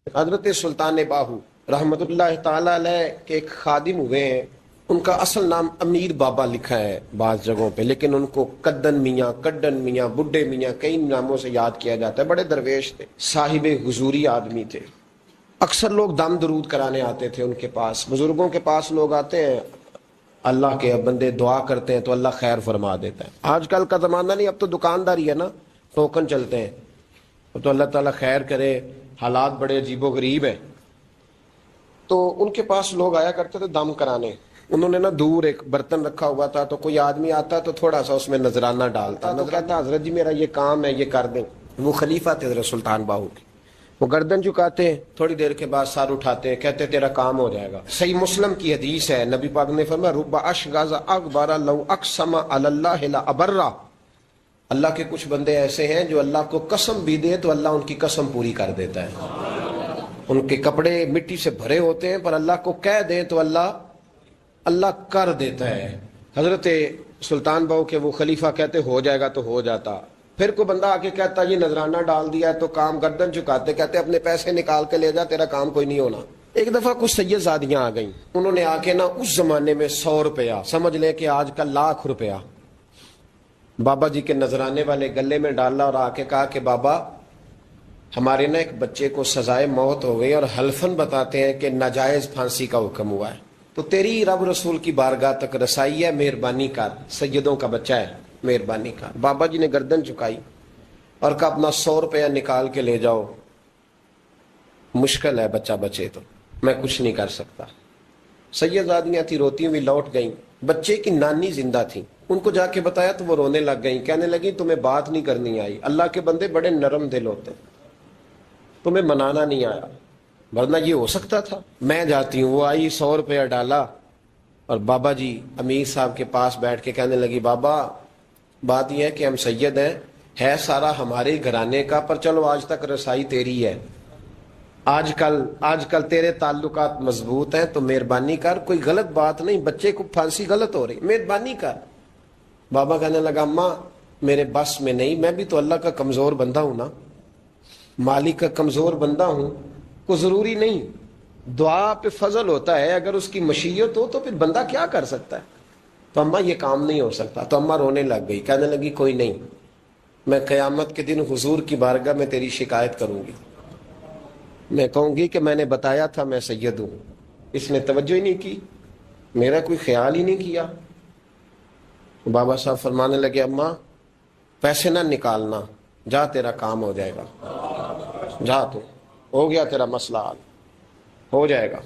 حضرت سلطان باہو رحمت اللہ تعالی علیہ کے ایک خادم ہوئے ہیں، ان کا اصل نام امیر بابا لکھا ہے بعض جگہوں پہ، لیکن ان کو کدن میاں، کڈن میاں، بڈھے میاں کئی ناموں سے یاد کیا جاتا ہے۔ بڑے درویش تھے، صاحب حضوری آدمی تھے۔ اکثر لوگ دم درود کرانے آتے تھے ان کے پاس۔ بزرگوں کے پاس لوگ آتے ہیں، اللہ کے بندے دعا کرتے ہیں تو اللہ خیر فرما دیتا ہے۔ آج کل کا زمانہ نہیں، اب تو دکانداری ہے نا، ٹوکن چلتے ہیں، تو اللہ تعالیٰ خیر کرے، حالات بڑے عجیب و غریب ہیں۔ تو ان کے پاس لوگ آیا کرتے تھے دم کرانے۔ انہوں نے نا دور ایک برتن رکھا ہوا تھا، تو کوئی آدمی آتا تو تھوڑا سا اس میں نذرانہ ڈالتا، نذرانہ حضرت جی میرا یہ کام ہے، یہ کر دیں۔ وہ خلیفہ تھے حضرت سلطان باہو کے، وہ گردن جھکاتے ہیں، تھوڑی دیر کے بعد سر اٹھاتے ہیں، کہتے تیرا کام ہو جائے گا۔ صحیح مسلم کی حدیث ہے، نبی پاک نے فرمایا رب اشغاز اکبر لو اقسم علی اللہ لابرہ۔ اللہ کے کچھ بندے ایسے ہیں جو اللہ کو قسم بھی دے تو اللہ ان کی قسم پوری کر دیتا ہے۔ ان کے کپڑے مٹی سے بھرے ہوتے ہیں، پر اللہ کو کہہ دیں تو اللہ کر دیتا ہے۔ حضرت سلطان باہو کے وہ خلیفہ کہتے ہو جائے گا تو ہو جاتا۔ پھر کوئی بندہ آ کے کہتا یہ نذرانہ ڈال دیا ہے تو کام، گردن جھکاتے کہتے اپنے پیسے نکال کے لے جا، تیرا کام کوئی نہیں ہونا۔ ایک دفعہ کچھ سید زادیاں آ گئیں، انہوں نے آ کے نا اس زمانے میں 100 روپیہ، سمجھ لیں کہ آج کا لاکھ روپیہ، بابا جی کے نذرانے والے گلے میں ڈالا اور آ کے کہا کہ بابا ہمارے نا ایک بچے کو سزائے موت ہو گئی اور حلفاً بتاتے ہیں کہ ناجائز پھانسی کا حکم ہوا ہے، تو تیری رب رسول کی بارگاہ تک رسائی ہے، مہربانی کر، سیدوں کا بچہ ہے، مہربانی کر۔ بابا جی نے گردن جھکائی اور کہا اپنا 100 روپیہ نکال کے لے جاؤ، مشکل ہے بچہ بچے تو میں کچھ نہیں کر سکتا۔ سیدزادیاں تھی، روتی ہوئی لوٹ گئیں۔ بچے کی نانی زندہ تھی، ان کو جا کے بتایا تو وہ رونے لگ گئیں، کہنے لگی تمہیں بات نہیں کرنی آئی، اللہ کے بندے بڑے نرم دل ہوتے، تمہیں منانا نہیں آیا، ورنہ یہ ہو سکتا تھا۔ میں جاتی ہوں۔ وہ آئی، 100 روپیہ ڈالا اور بابا جی امیر صاحب کے پاس بیٹھ کے کہنے لگی بابا بات یہ ہے کہ ہم سید ہیں، ہے سارا ہمارے گھرانے کا، پر چلو آج تک رسائی تیری ہے، آج کل تیرے تعلقات مضبوط ہیں تو مہربانی کر، کوئی غلط بات نہیں، بچے کو پھانسی غلط ہو رہی، مہربانی کر۔ بابا کہنے لگا اماں میرے بس میں نہیں، میں بھی تو اللہ کا کمزور بندہ ہوں نا، مالک کا کمزور بندہ ہوں، کو ضروری نہیں، دعا پہ فضل ہوتا ہے، اگر اس کی مشیت ہو تو پھر بندہ کیا کر سکتا ہے۔ تو اماں یہ کام نہیں ہو سکتا۔ تو اماں رونے لگ گئی، کہنے لگی کوئی نہیں، میں قیامت کے دن حضور کی بارگاہ میں تیری شکایت کروں گی، میں کہوں گی کہ میں نے بتایا تھا میں سید ہوں، اس نے توجہ ہی نہیں کی، میرا کوئی خیال ہی نہیں کیا۔ بابا صاحب فرمانے لگے اماں پیسے نہ نکالنا، جا تیرا کام ہو جائے گا، جا تو ہو گیا تیرا مسئلہ حل ہو جائے گا۔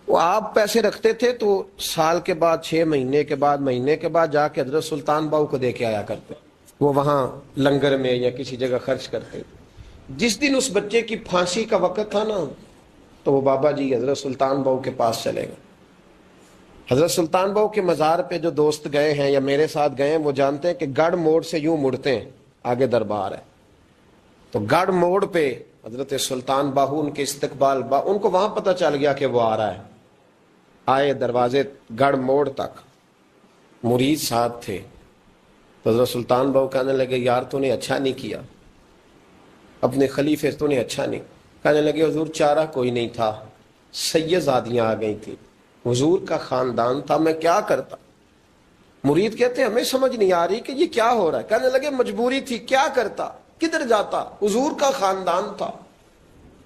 وہ آپ پیسے رکھتے تھے تو سال کے بعد، 6 مہینے کے بعد، مہینے کے بعد جا کے حضرت سلطان باہو کو دے کے آیا کرتے، وہ وہاں لنگر میں یا کسی جگہ خرچ کرتے۔ جس دن اس بچے کی پھانسی کا وقت تھا نا، تو وہ بابا جی حضرت سلطان باہو کے پاس چلے گئے۔ حضرت سلطان باہو کے مزار پہ جو دوست گئے ہیں یا میرے ساتھ گئے ہیں وہ جانتے ہیں کہ گڑھ موڑ سے یوں مڑتے ہیں، آگے دربار ہے، تو گڑھ موڑ پہ حضرت سلطان باہو ان کے استقبال، ان کو وہاں پتہ چل گیا کہ وہ آ رہا ہے، آئے دروازے گڑھ موڑ تک، مرید ساتھ تھے۔ تو حضرت سلطان باہو کہنے لگے یار تو نے اچھا نہیں کیا، اپنے خلیفے تو نے اچھا نہیں۔ کہنے لگے حضور چارہ کوئی نہیں تھا، سید زادیاں آ گئی تھی، حضور کا خاندان تھا، میں کیا کرتا۔ مرید کہتے ہمیں سمجھ نہیں آ رہی کہ یہ کیا ہو رہا ہے۔ کہنے لگے مجبوری تھی، کیا کرتا، کدھر جاتا، حضور کا خاندان تھا۔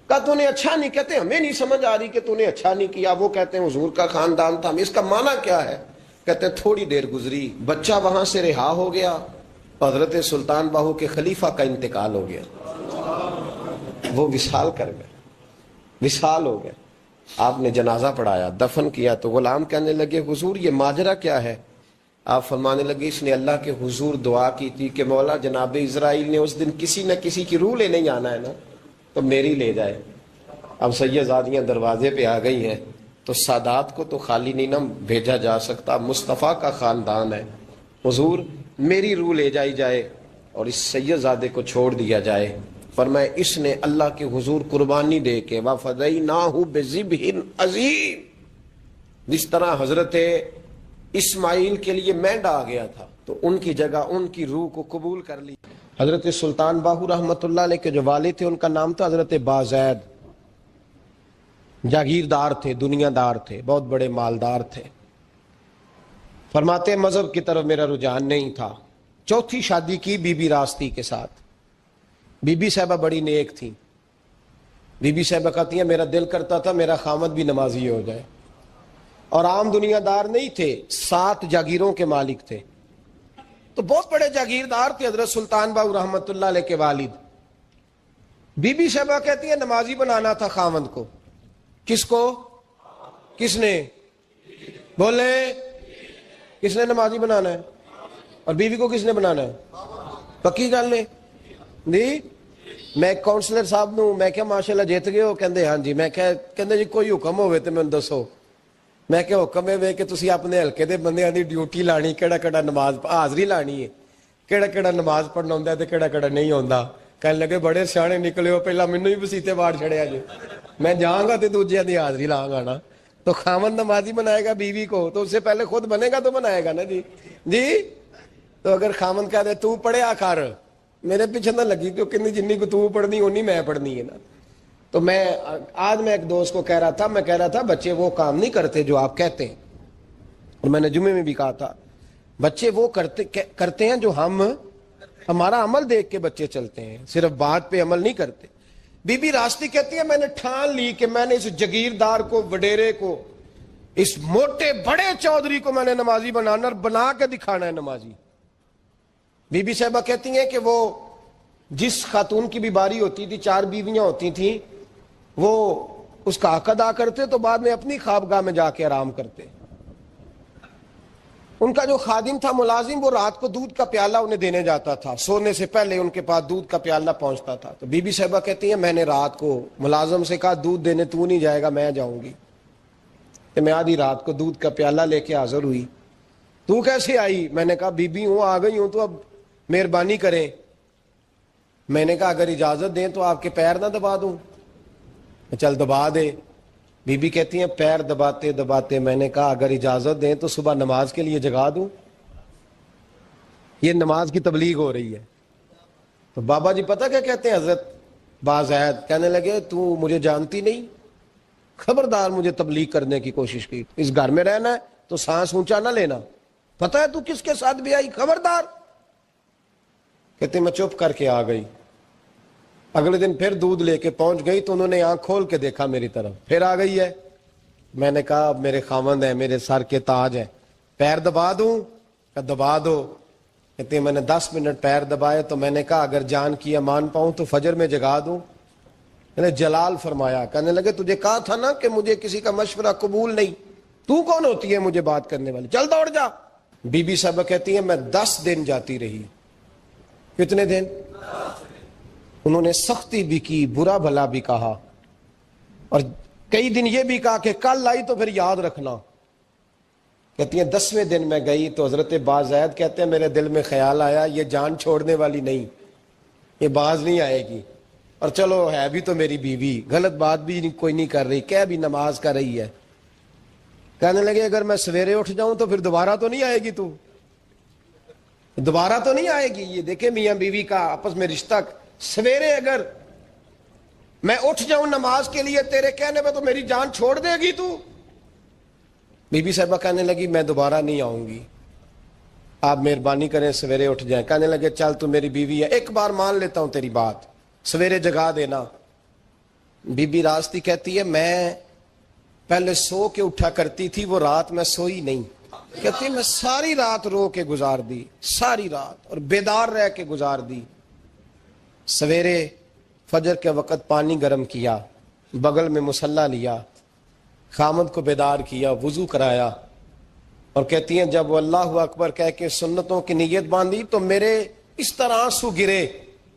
کہا تو نے اچھا نہیں، کہتے ہمیں نہیں سمجھ آ رہی کہ تو نے اچھا نہیں کیا، وہ کہتے ہیں حضور کا خاندان تھا، اس کا معنی کیا ہے۔ کہتے ہیں تھوڑی دیر گزری، بچہ وہاں سے رہا ہو گیا، حضرت سلطان باہو کے خلیفہ کا انتقال ہو گیا، وہ وصال کر گئے، وصال ہو گئے۔ آپ نے جنازہ پڑھایا، دفن کیا، تو غلام کہنے لگے حضور یہ ماجرا کیا ہے۔ آپ فرمانے لگے اس نے اللہ کے حضور دعا کی تھی کہ مولا جناب اسرائیل نے اس دن کسی نہ کسی کی روح لینے جانا ہے نا، تو میری لے جائے۔ اب سیدزادیاں دروازے پہ آ گئی ہیں، تو سادات کو تو خالی نہیں نہ بھیجا جا سکتا، مصطفیٰ کا خاندان ہے، حضور میری روح لے جائی جائے اور اس سیدزادے کو چھوڑ دیا جائے۔ فرمایا اس نے اللہ کے حضور قربانی دے کے وَفَدَيْنَاهُ بِذِبْحٍ عَظِيمٍ، جس طرح حضرت اسماعیل کے لیے مینڈا آ گیا تھا تو ان کی جگہ ان کی روح کو قبول کر لی۔ حضرت سلطان باہو رحمۃ اللہ علیہ کے جو والد تھے ان کا نام تھا حضرت بازید. جاگیردار تھے, دنیا دار تھے, بہت بڑے مالدار تھے. فرماتے مذہب کی طرف میرا رجحان نہیں تھا. چوتھی شادی کی بی بی راستی کے ساتھ. بی بی صاحبہ بڑی نیک تھی. بی بی صاحبہ کہتی ہیں میرا دل کرتا تھا میرا خامد بھی نمازی ہو جائے. اور عام دنیا دار نہیں تھے, 7 جاگیروں کے مالک تھے. تو بہت بڑے جاگیردار تھے حضرت سلطان باہو رحمۃ اللہ علیہ کے والد. بی بی صاحبہ کہتی ہیں نمازی بنانا تھا خامد کو. کس کو؟ کس نے بولے؟ کس نے نمازی بنانا ہے؟ اور بیوی کو کس نے بنانا ہے؟ پکی گل نے جی. میں کونسلر صاحب نو میں کیا ماشاءاللہ جیت گئے ہو؟ کہندے ہاں جی. میں کہندے جی کوئی حکم ہوئے تو میں دسو. میں کہ حکم ہے کہ تسی اپنے ہلکے دے بندیاں دی ڈیوٹی لانی, کیڑا کیڑا نماز حاضری لانی ہے, کیڑا کیڑا نماز پڑھنا ہوندا ہے تے کیڑا کیڑا نہیں ہوندا. کہنے لگے بڑے سیانے نکلے ہو, پہلا مینوں ہی بسیتے واڑ چھڑیا جی. میں جاؤں گا تے دوجیاں دی حاضری لاں گا نا. تو خاوند نمازی بنائے گا بیوی کو تو اس سے پہلے خود بنے گا تو بنائے گا نا جی. جی تو اگر خاوند کہہ دے تو پڑھیا کر, میرے پیچھے نہ لگی کیونکہ جنی کو تو پڑھنی اونی میں پڑھنی ہے نا. تو آج میں ایک دوست کو کہہ رہا تھا بچے وہ کام نہیں کرتے جو آپ کہتے ہیں. اور میں نے جمعے میں بھی کہا تھا بچے وہ کرتے ہیں جو ہمارا عمل دیکھ کے بچے چلتے ہیں, صرف بات پہ عمل نہیں کرتے. بی بی راستی کہتی ہے میں نے ٹھان لی کہ میں نے اس جگیردار کو, وڈیرے کو, اس موٹے بڑے چودھری کو میں نے نمازی بنانا اور بنا کے دکھانا ہے نمازی. بی بی صاحبہ کہتی ہیں کہ وہ جس خاتون کی بھی باری ہوتی تھی, 4 بیویاں ہوتی تھیں, وہ اس کا حق ادا کرتے تو بعد میں اپنی خوابگاہ میں جا کے آرام کرتے. ان کا جو خادم تھا ملازم, وہ رات کو دودھ کا پیالہ انہیں دینے جاتا تھا. سونے سے پہلے ان کے پاس دودھ کا پیالہ پہنچتا تھا. تو بی بی صاحبہ کہتی ہیں میں نے رات کو ملازم سے کہا دودھ دینے تو نہیں جائے گا, میں جاؤں گی. کہ میں آدھی رات کو دودھ کا پیالہ لے کے حاضر ہوئی. تو کیسے آئی؟ میں نے کہا بی بی ہوں, آ گئی ہوں, تو اب مہربانی کریں. میں نے کہا اگر اجازت دیں تو آپ کے پیر نہ دبا دوں. چل دبا دے. بی بی کہتی ہیں پیر دباتے دباتے میں نے کہا اگر اجازت دیں تو صبح نماز کے لیے جگا دوں. یہ نماز کی تبلیغ ہو رہی ہے. تو بابا جی پتہ کیا کہتے ہیں حضرت بازید؟ کہنے لگے تو مجھے جانتی نہیں, خبردار مجھے تبلیغ کرنے کی کوشش کی. اس گھر میں رہنا ہے تو سانس اونچا نہ لینا. پتہ ہے تو کس کے ساتھ بھی آئی؟ خبردار. کہتے میں چپ کر کے آ گئی. اگلے دن پھر دودھ لے کے پہنچ گئی تو انہوں نے آنکھ کھول کے دیکھا میری طرف, پھر آ گئی ہے. میں نے کہا اب میرے خاوند ہیں, میرے سر کے تاج ہیں, پیر دبا دوں؟ کہ دبا دو. کہتے میں نے 10 منٹ پیر دبائے تو میں نے کہا اگر جان کی امان پاؤں تو فجر میں جگا دوں. میں نے جلال فرمایا. کہنے لگے تجھے کہا تھا نا کہ مجھے کسی کا مشورہ قبول نہیں, تو کون ہوتی ہے مجھے بات کرنے والی, چل دوڑ جا. بی بی صاحبہ کہتی ہیں میں 10 دن جاتی رہی. کتنے دن؟ انہوں نے سختی بھی کی, برا بھلا بھی کہا, اور کئی دن یہ بھی کہا کہ کل آئی تو پھر یاد رکھنا. کہتی ہیں 10ویں دن میں گئی تو حضرت بازید کہتے ہیں میرے دل میں خیال آیا یہ جان چھوڑنے والی نہیں, یہ باز نہیں آئے گی. اور چلو ہے بھی تو میری بیوی, غلط بات بھی کوئی نہیں کر رہی, کہہ بھی نماز کر رہی ہے. کہنے لگے اگر میں سویرے اٹھ جاؤں تو پھر دوبارہ تو نہیں آئے گی, تو دوبارہ تو نہیں آئے گی. یہ دیکھیں میاں بیوی کا آپس میں رشتہ. سویرے اگر میں اٹھ جاؤں نماز کے لیے تیرے کہنے پہ تو میری جان چھوڑ دے گی تو. بی بی صاحبہ کہنے لگی میں دوبارہ نہیں آؤں گی, آپ مہربانی کریں سویرے اٹھ جائیں. کہنے لگے چل تو میری بیوی ہے, ایک بار مان لیتا ہوں تیری بات, سویرے جگا دینا. بی بی راستی کہتی ہے میں پہلے سو کے اٹھا کرتی تھی, وہ رات میں سوئی نہیں. کہتی میں ساری رات رو کے گزار دی, ساری رات, اور بیدار رہ کے گزار دی. سویرے فجر کے وقت پانی گرم کیا, بغل میں مصلی لیا, خامد کو بیدار کیا, وضو کرایا, اور کہتی ہیں جب وہ اللہ اکبر کہہ کے سنتوں کی نیت باندھی تو میرے اس طرح آنسو گرے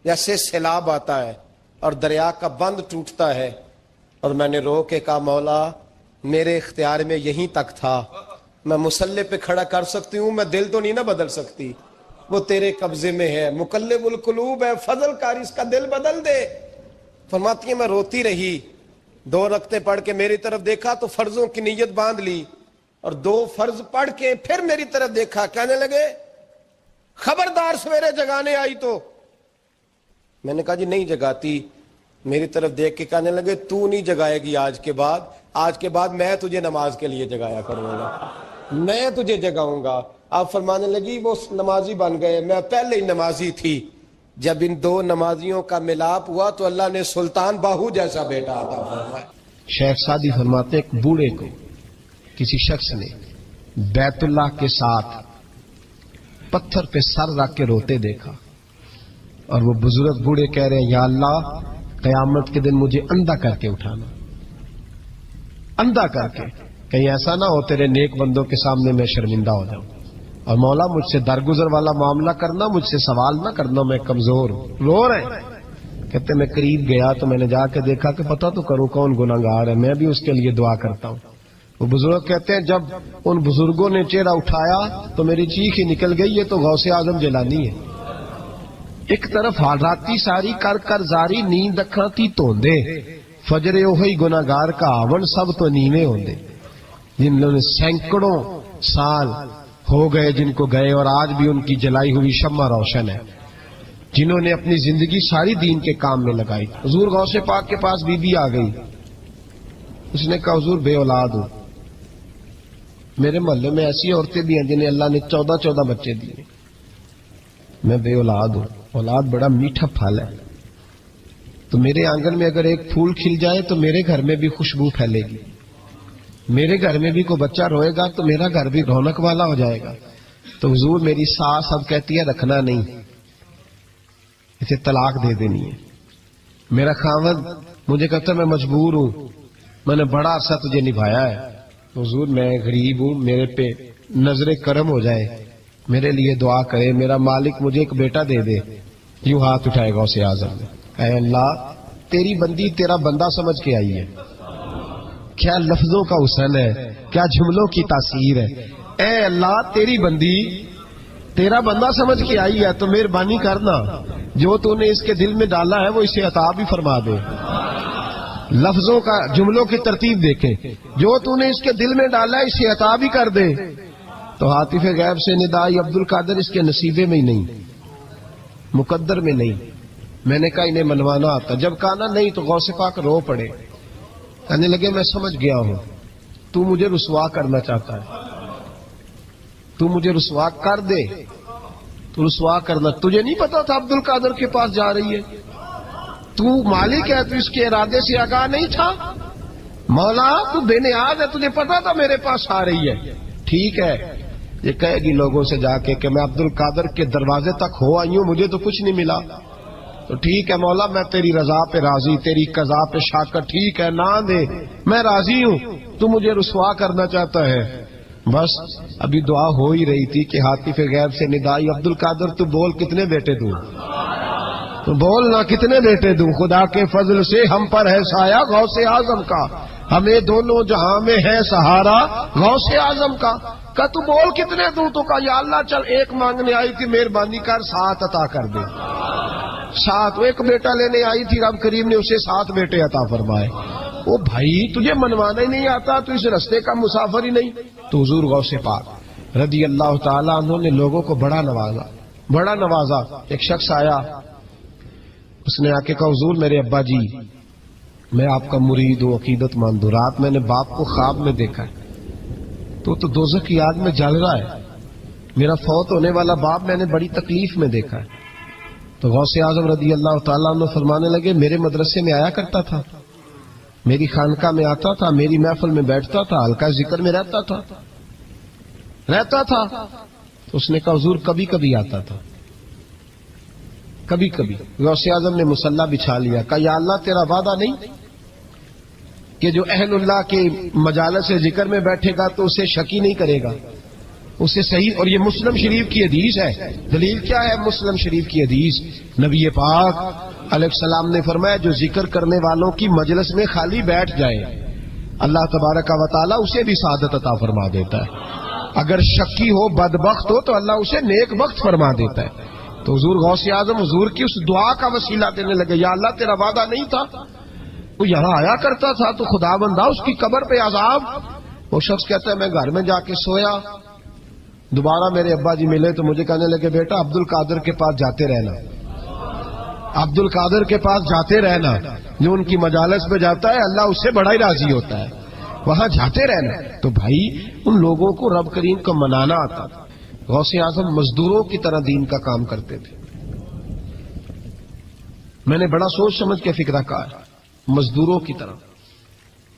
جیسے سیلاب آتا ہے اور دریا کا بند ٹوٹتا ہے. اور میں نے رو کے کہا مولا میرے اختیار میں یہیں تک تھا, میں مصلی پہ کھڑا کر سکتی ہوں, میں دل تو نہیں نہ بدل سکتی, وہ تیرے قبضے میں ہے, مقلب القلوب ہے, فضل کار اس کا دل بدل دے. فرماتی ہیں میں روتی رہی, 2 رکعتیں پڑھ کے میری طرف دیکھا تو فرضوں کی نیت باندھ لی, اور 2 فرض پڑھ کے پھر میری طرف دیکھا. کہنے لگے خبردار سویرے جگانے آئی تو میں نے کہا جی نہیں جگاتی. میری طرف دیکھ کے کہنے لگے تو نہیں جگائے گی آج کے بعد میں تجھے نماز کے لیے جگایا کروں گا, میں تجھے جگاؤں گا. آپ فرمانے لگی وہ نمازی بن گئے, میں پہلے ہی نمازی تھی. جب ان دو نمازیوں کا ملاپ ہوا تو اللہ نے سلطان باہو جیسا بیٹا عطا فرمایا. شیخ سعدی فرماتے ایک بوڑھے کو کسی شخص نے بیت اللہ کے ساتھ پتھر پہ سر رکھ کے روتے دیکھا, اور وہ بزرگ بوڑھے کہہ رہے ہیں یا اللہ قیامت کے دن مجھے اندھا کر کے اٹھانا, اندھا کر کے, کہیں ایسا نہ ہو تیرے نیک بندوں کے سامنے میں شرمندہ ہو جاؤں, اور مولا مجھ سے درگزر والا معاملہ کرنا, مجھ سے سوال نہ کرنا, میں کمزور ہوں. رو رہے ہیں. کہتے میں قریب گیا تو میں نے جا کے دیکھا کہ پتہ تو کروں کون گناہگار ہے, میں بھی اس کے لیے دعا کرتا ہوں. وہ بزرگ کہتے ہیں جب ان بزرگوں نے چہرہ اٹھایا تو میری چیخ ہی نکل گئی, یہ تو غوث اعظم جیلانی ہے. ایک طرف حالاتی ساری کر کر زاری نیند اکھاں تھی توندے, فجر اوہی گناہگار کا آون سب تو نیویں ہوندے. جن لوگوں نے سینکڑوں سال ہو گئے جن کو گئے, اور آج بھی ان کی جلائی ہوئی شمع روشن ہے, جنہوں نے اپنی زندگی ساری دین کے کام میں لگائی. حضور غوث پاک کے پاس بی بی آ گئی, اس نے کہا حضور بے اولاد ہوں. میرے محلے میں ایسی عورتیں بھی ہیں جنہیں اللہ نے 14 بچے دیے, میں بے اولاد ہوں. اولاد بڑا میٹھا پھل ہے, تو میرے آنگن میں اگر ایک پھول کھل جائے تو میرے گھر میں بھی خوشبو پھیلے گی, میرے گھر میں بھی کوئی بچہ روئے گا تو میرا گھر بھی رونق والا ہو جائے گا. تو حضور میری ساس اب کہتی ہے رکھنا نہیں, اسے طلاق دے دینی ہے. میرا خاوند مجھے کہتا ہے میں مجبور ہوں, میں نے بڑا عرصہ تجھے نبھایا ہے. حضور میں غریب ہوں, میرے پہ نظر کرم ہو جائے, میرے لیے دعا کرے, میرا مالک مجھے ایک بیٹا دے دے. یوں ہاتھ اٹھائے گا غوث اعظم نے, اے اللہ تیری بندی تیرا بندہ سمجھ کے آئی ہے, کیا لفظوں کا حسن ہے, کیا جملوں کی تاثیر ہے. اے اللہ تیری بندی تیرا بندہ سمجھ کے آئی ہے, تو مہربانی کرنا جو تو نے اس کے دل میں ڈالا ہے وہ اسے عطا بھی فرما دے. لفظوں کا جملوں کی ترتیب دیکھیں, جو تو نے اس کے دل میں ڈالا ہے اسے عطا بھی کر دے. تو عاطف غیب سے ندائی عبد القادر اس کے نصیبے میں ہی نہیں, مقدر میں نہیں. میں نے کہا انہیں منوانا آتا, جب کہا نا نہیں تو غوث پاک رو پڑے, کہنے لگے میں سمجھ گیا ہوں تو مجھے رسوا کرنا چاہتا ہے, تو مجھے رسوا کر دے, تو رسوا کرنا. تجھے نہیں پتا تھا عبد القادر کے پاس جا رہی ہے, تو مالک ہے, تو اس کے ارادے سے آگاہ نہیں تھا. مولا تو بے نیاز ہے, تجھے پتا تھا میرے پاس آ رہی ہے. ٹھیک ہے, یہ کہے گی لوگوں سے جا کے کہ میں عبد القادر کے دروازے تک ہو آئی ہوں, مجھے تو کچھ نہیں ملا. تو ٹھیک ہے مولا میں تیری رضا پہ راضی, تیری قضا پہ شاکر. ٹھیک ہے نہ دے, میں راضی ہوں, تو مجھے رسوا کرنا چاہتا ہے. بس ابھی دعا ہو ہی رہی تھی کہ عاطف غیب سے ندائی عبد القادر تو بول کتنے بیٹے دوں, تو بول نہ کتنے بیٹے دوں. خدا کے فضل سے ہم پر ہے سایہ غوث اعظم کا, ہمیں دونوں جہاں میں ہے سہارا غوث اعظم کا. کہ تو بول کتنے دوں, تو کہا یا اللہ چل ایک مانگنے آئی تھی, مہربانی کر 7 عطا کر دے. 7, ایک بیٹا لینے آئی تھی, رب کریم نے اسے 7 بیٹے عطا فرمائے. او بھائی تجھے منوانا ہی نہیں آتا, تو اس رستے کا مسافر ہی نہیں. تو حضور غوث پاک رضی اللہ تعالیٰ عنہ نے لوگوں کو بڑا نوازا. ایک شخص آیا, اس نے آ کے کہا حضور میرے ابا جی میں آپ کا مرید ہوں, عقیدت مند ہوں. رات میں نے باپ کو خواب میں دیکھا ہے, تو دوزخ کی آگ میں جل رہا ہے. میرا فوت ہونے والا باپ میں نے بڑی تکلیف میں دیکھا ہے. تو غوث اعظم رضی اللہ تعالیٰ عنہ فرمانے لگے میرے مدرسے میں آیا کرتا تھا, میری خانقاہ میں آتا تھا, میری محفل میں بیٹھتا تھا, حلقہ ذکر میں رہتا تھا. تو اس نے کہا حضور کبھی کبھی آتا تھا, کبھی کبھی. غوث اعظم نے مصلی بچھا لیا, کہا یا اللہ تیرا وعدہ نہیں کہ جو اہل اللہ کے مجالس ذکر میں بیٹھے گا تو اسے شکی نہیں کرے گا, اسے صحیح. اور یہ مسلم شریف کی حدیث ہے. دلیل کیا ہے مسلم شریف کی حدیث؟ نبی پاک علیہ السلام نے فرمایا جو ذکر کرنے والوں کی مجلس میں خالی بیٹھ جائے اللہ تبارک و تعالیٰ اسے بھی سعادت عطا فرما دیتا ہے. اگر شکی ہو بدبخت ہو تو اللہ اسے نیک بخت فرما دیتا ہے. تو حضور غوث اعظم حضور کی اس دعا کا وسیلہ دینے لگے, یا اللہ تیرا وعدہ نہیں تھا, وہ یہاں آیا کرتا تھا تو خدا بندہ اس کی قبر پہ عذاب. وہ شخص کہتا ہے میں گھر میں جا کے سویا, دوبارہ میرے ابا جی ملے تو مجھے کہنے لگے بیٹا عبد القادر کے پاس جاتے رہنا, عبد القادر کے پاس جاتے رہنا، جو ان کی مجالس میں جاتا ہے اللہ اس سے بڑا ہی راضی ہوتا ہے، وہاں جاتے رہنا۔ تو بھائی ان لوگوں کو رب کریم کو منانا آتا تھا۔ غوث اعظم مزدوروں کی طرح دین کا کام کرتے تھے۔ میں نے بڑا سوچ سمجھ کے فکرہ کہا، مزدوروں کی طرح۔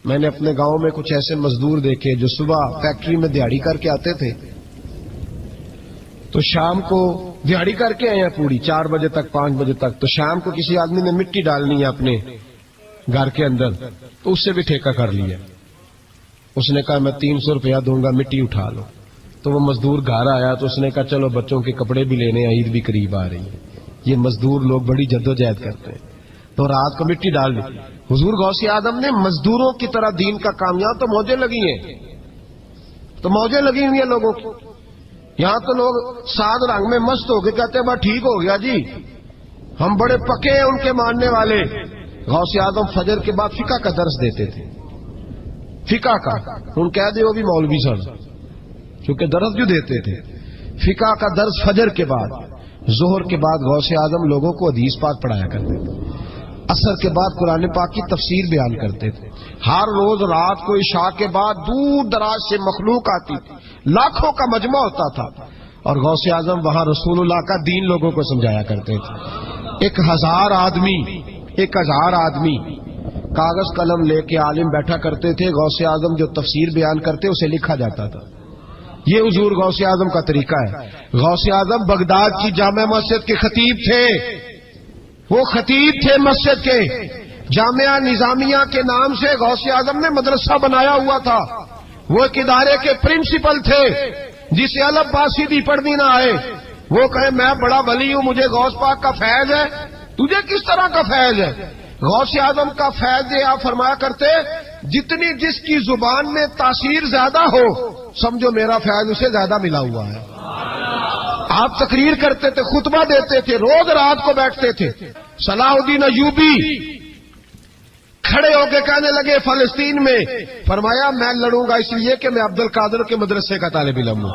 میں نے اپنے گاؤں میں کچھ ایسے مزدور دیکھے جو صبح فیکٹری میں دیہڑی کر کے آتے تھے، تو شام کو دیہڑی کر کے آئے ہیں پوری 4 بجے تک 5 بجے تک، تو شام کو کسی آدمی نے مٹی ڈالنی ہے اپنے گھر کے اندر، تو اس سے بھی ٹھیکہ کر لیا۔ اس نے کہا میں 300 روپیہ دوں گا، مٹی اٹھا لو۔ تو وہ مزدور گھر آیا تو اس نے کہا چلو بچوں کے کپڑے بھی لینے، عید بھی قریب آ رہی ہے۔ یہ مزدور لوگ بڑی جدوجہد کرتے ہیں، تو رات کو مٹی ڈال دی۔ حضور غوث اعظم نے مزدوروں کی طرح دین کا کام، یہاں تو موجیں لگی ہیں، تو موجیں لگی ہوئی ہیں لوگوں کی، یہاں تو لوگ ساد رنگ میں مست ہو کے کہتے ہیں بس ٹھیک ہو گیا جی، ہم بڑے پکے ہیں ان کے ماننے والے۔ غوث اعظم فجر کے بعد فقہ کا درس دیتے تھے، فقہ کا، ان کہہ دے وہ بھی مولوی سن، چونکہ درس جو دیتے تھے فقہ کا درس فجر کے بعد۔ ظہر کے بعد غوث اعظم لوگوں کو حدیث پاک پڑھایا کرتے تھے، عصر کے بعد قرآن پاک کی تفسیر بیان کرتے تھے۔ ہر روز رات کو عشاء کے بعد دور دراز سے مخلوق آتی تھی، لاکھوں کا مجمع ہوتا تھا، اور غوث اعظم وہاں رسول اللہ کا دین لوگوں کو سمجھایا کرتے تھے۔ 1000 آدمی کاغذ قلم لے کے عالم بیٹھا کرتے تھے، غوث اعظم جو تفسیر بیان کرتے اسے لکھا جاتا تھا۔ یہ حضور غوث اعظم کا طریقہ ہے۔ غوث اعظم بغداد کی جامع مسجد کے خطیب تھے، وہ خطیب تھے مسجد کے۔ جامعہ نظامیہ کے نام سے غوث اعظم نے مدرسہ بنایا ہوا تھا، وہ ایک ادارے کے پرنسپل تھے، جسے الف با سیدھی پڑھنی نہ آئے، وہ کہے میں بڑا ولی ہوں، مجھے غوث پاک کا فیض ہے، تجھے کس طرح کا فیض ہے؟ غوث اعظم کا فیض یہ آپ فرمایا کرتے جتنی جس کی زبان میں تاثیر زیادہ ہو سمجھو میرا فیض اسے زیادہ ملا ہوا ہے۔ آپ تقریر کرتے تھے، خطبہ دیتے تھے، روز رات کو بیٹھتے تھے۔ صلاح الدین ایوبی کھڑے ہو کے کہنے لگے فلسطین میں، فرمایا میں لڑوں گا اس لیے کہ میں عبد القادر کے مدرسے کا طالب علم ہوں،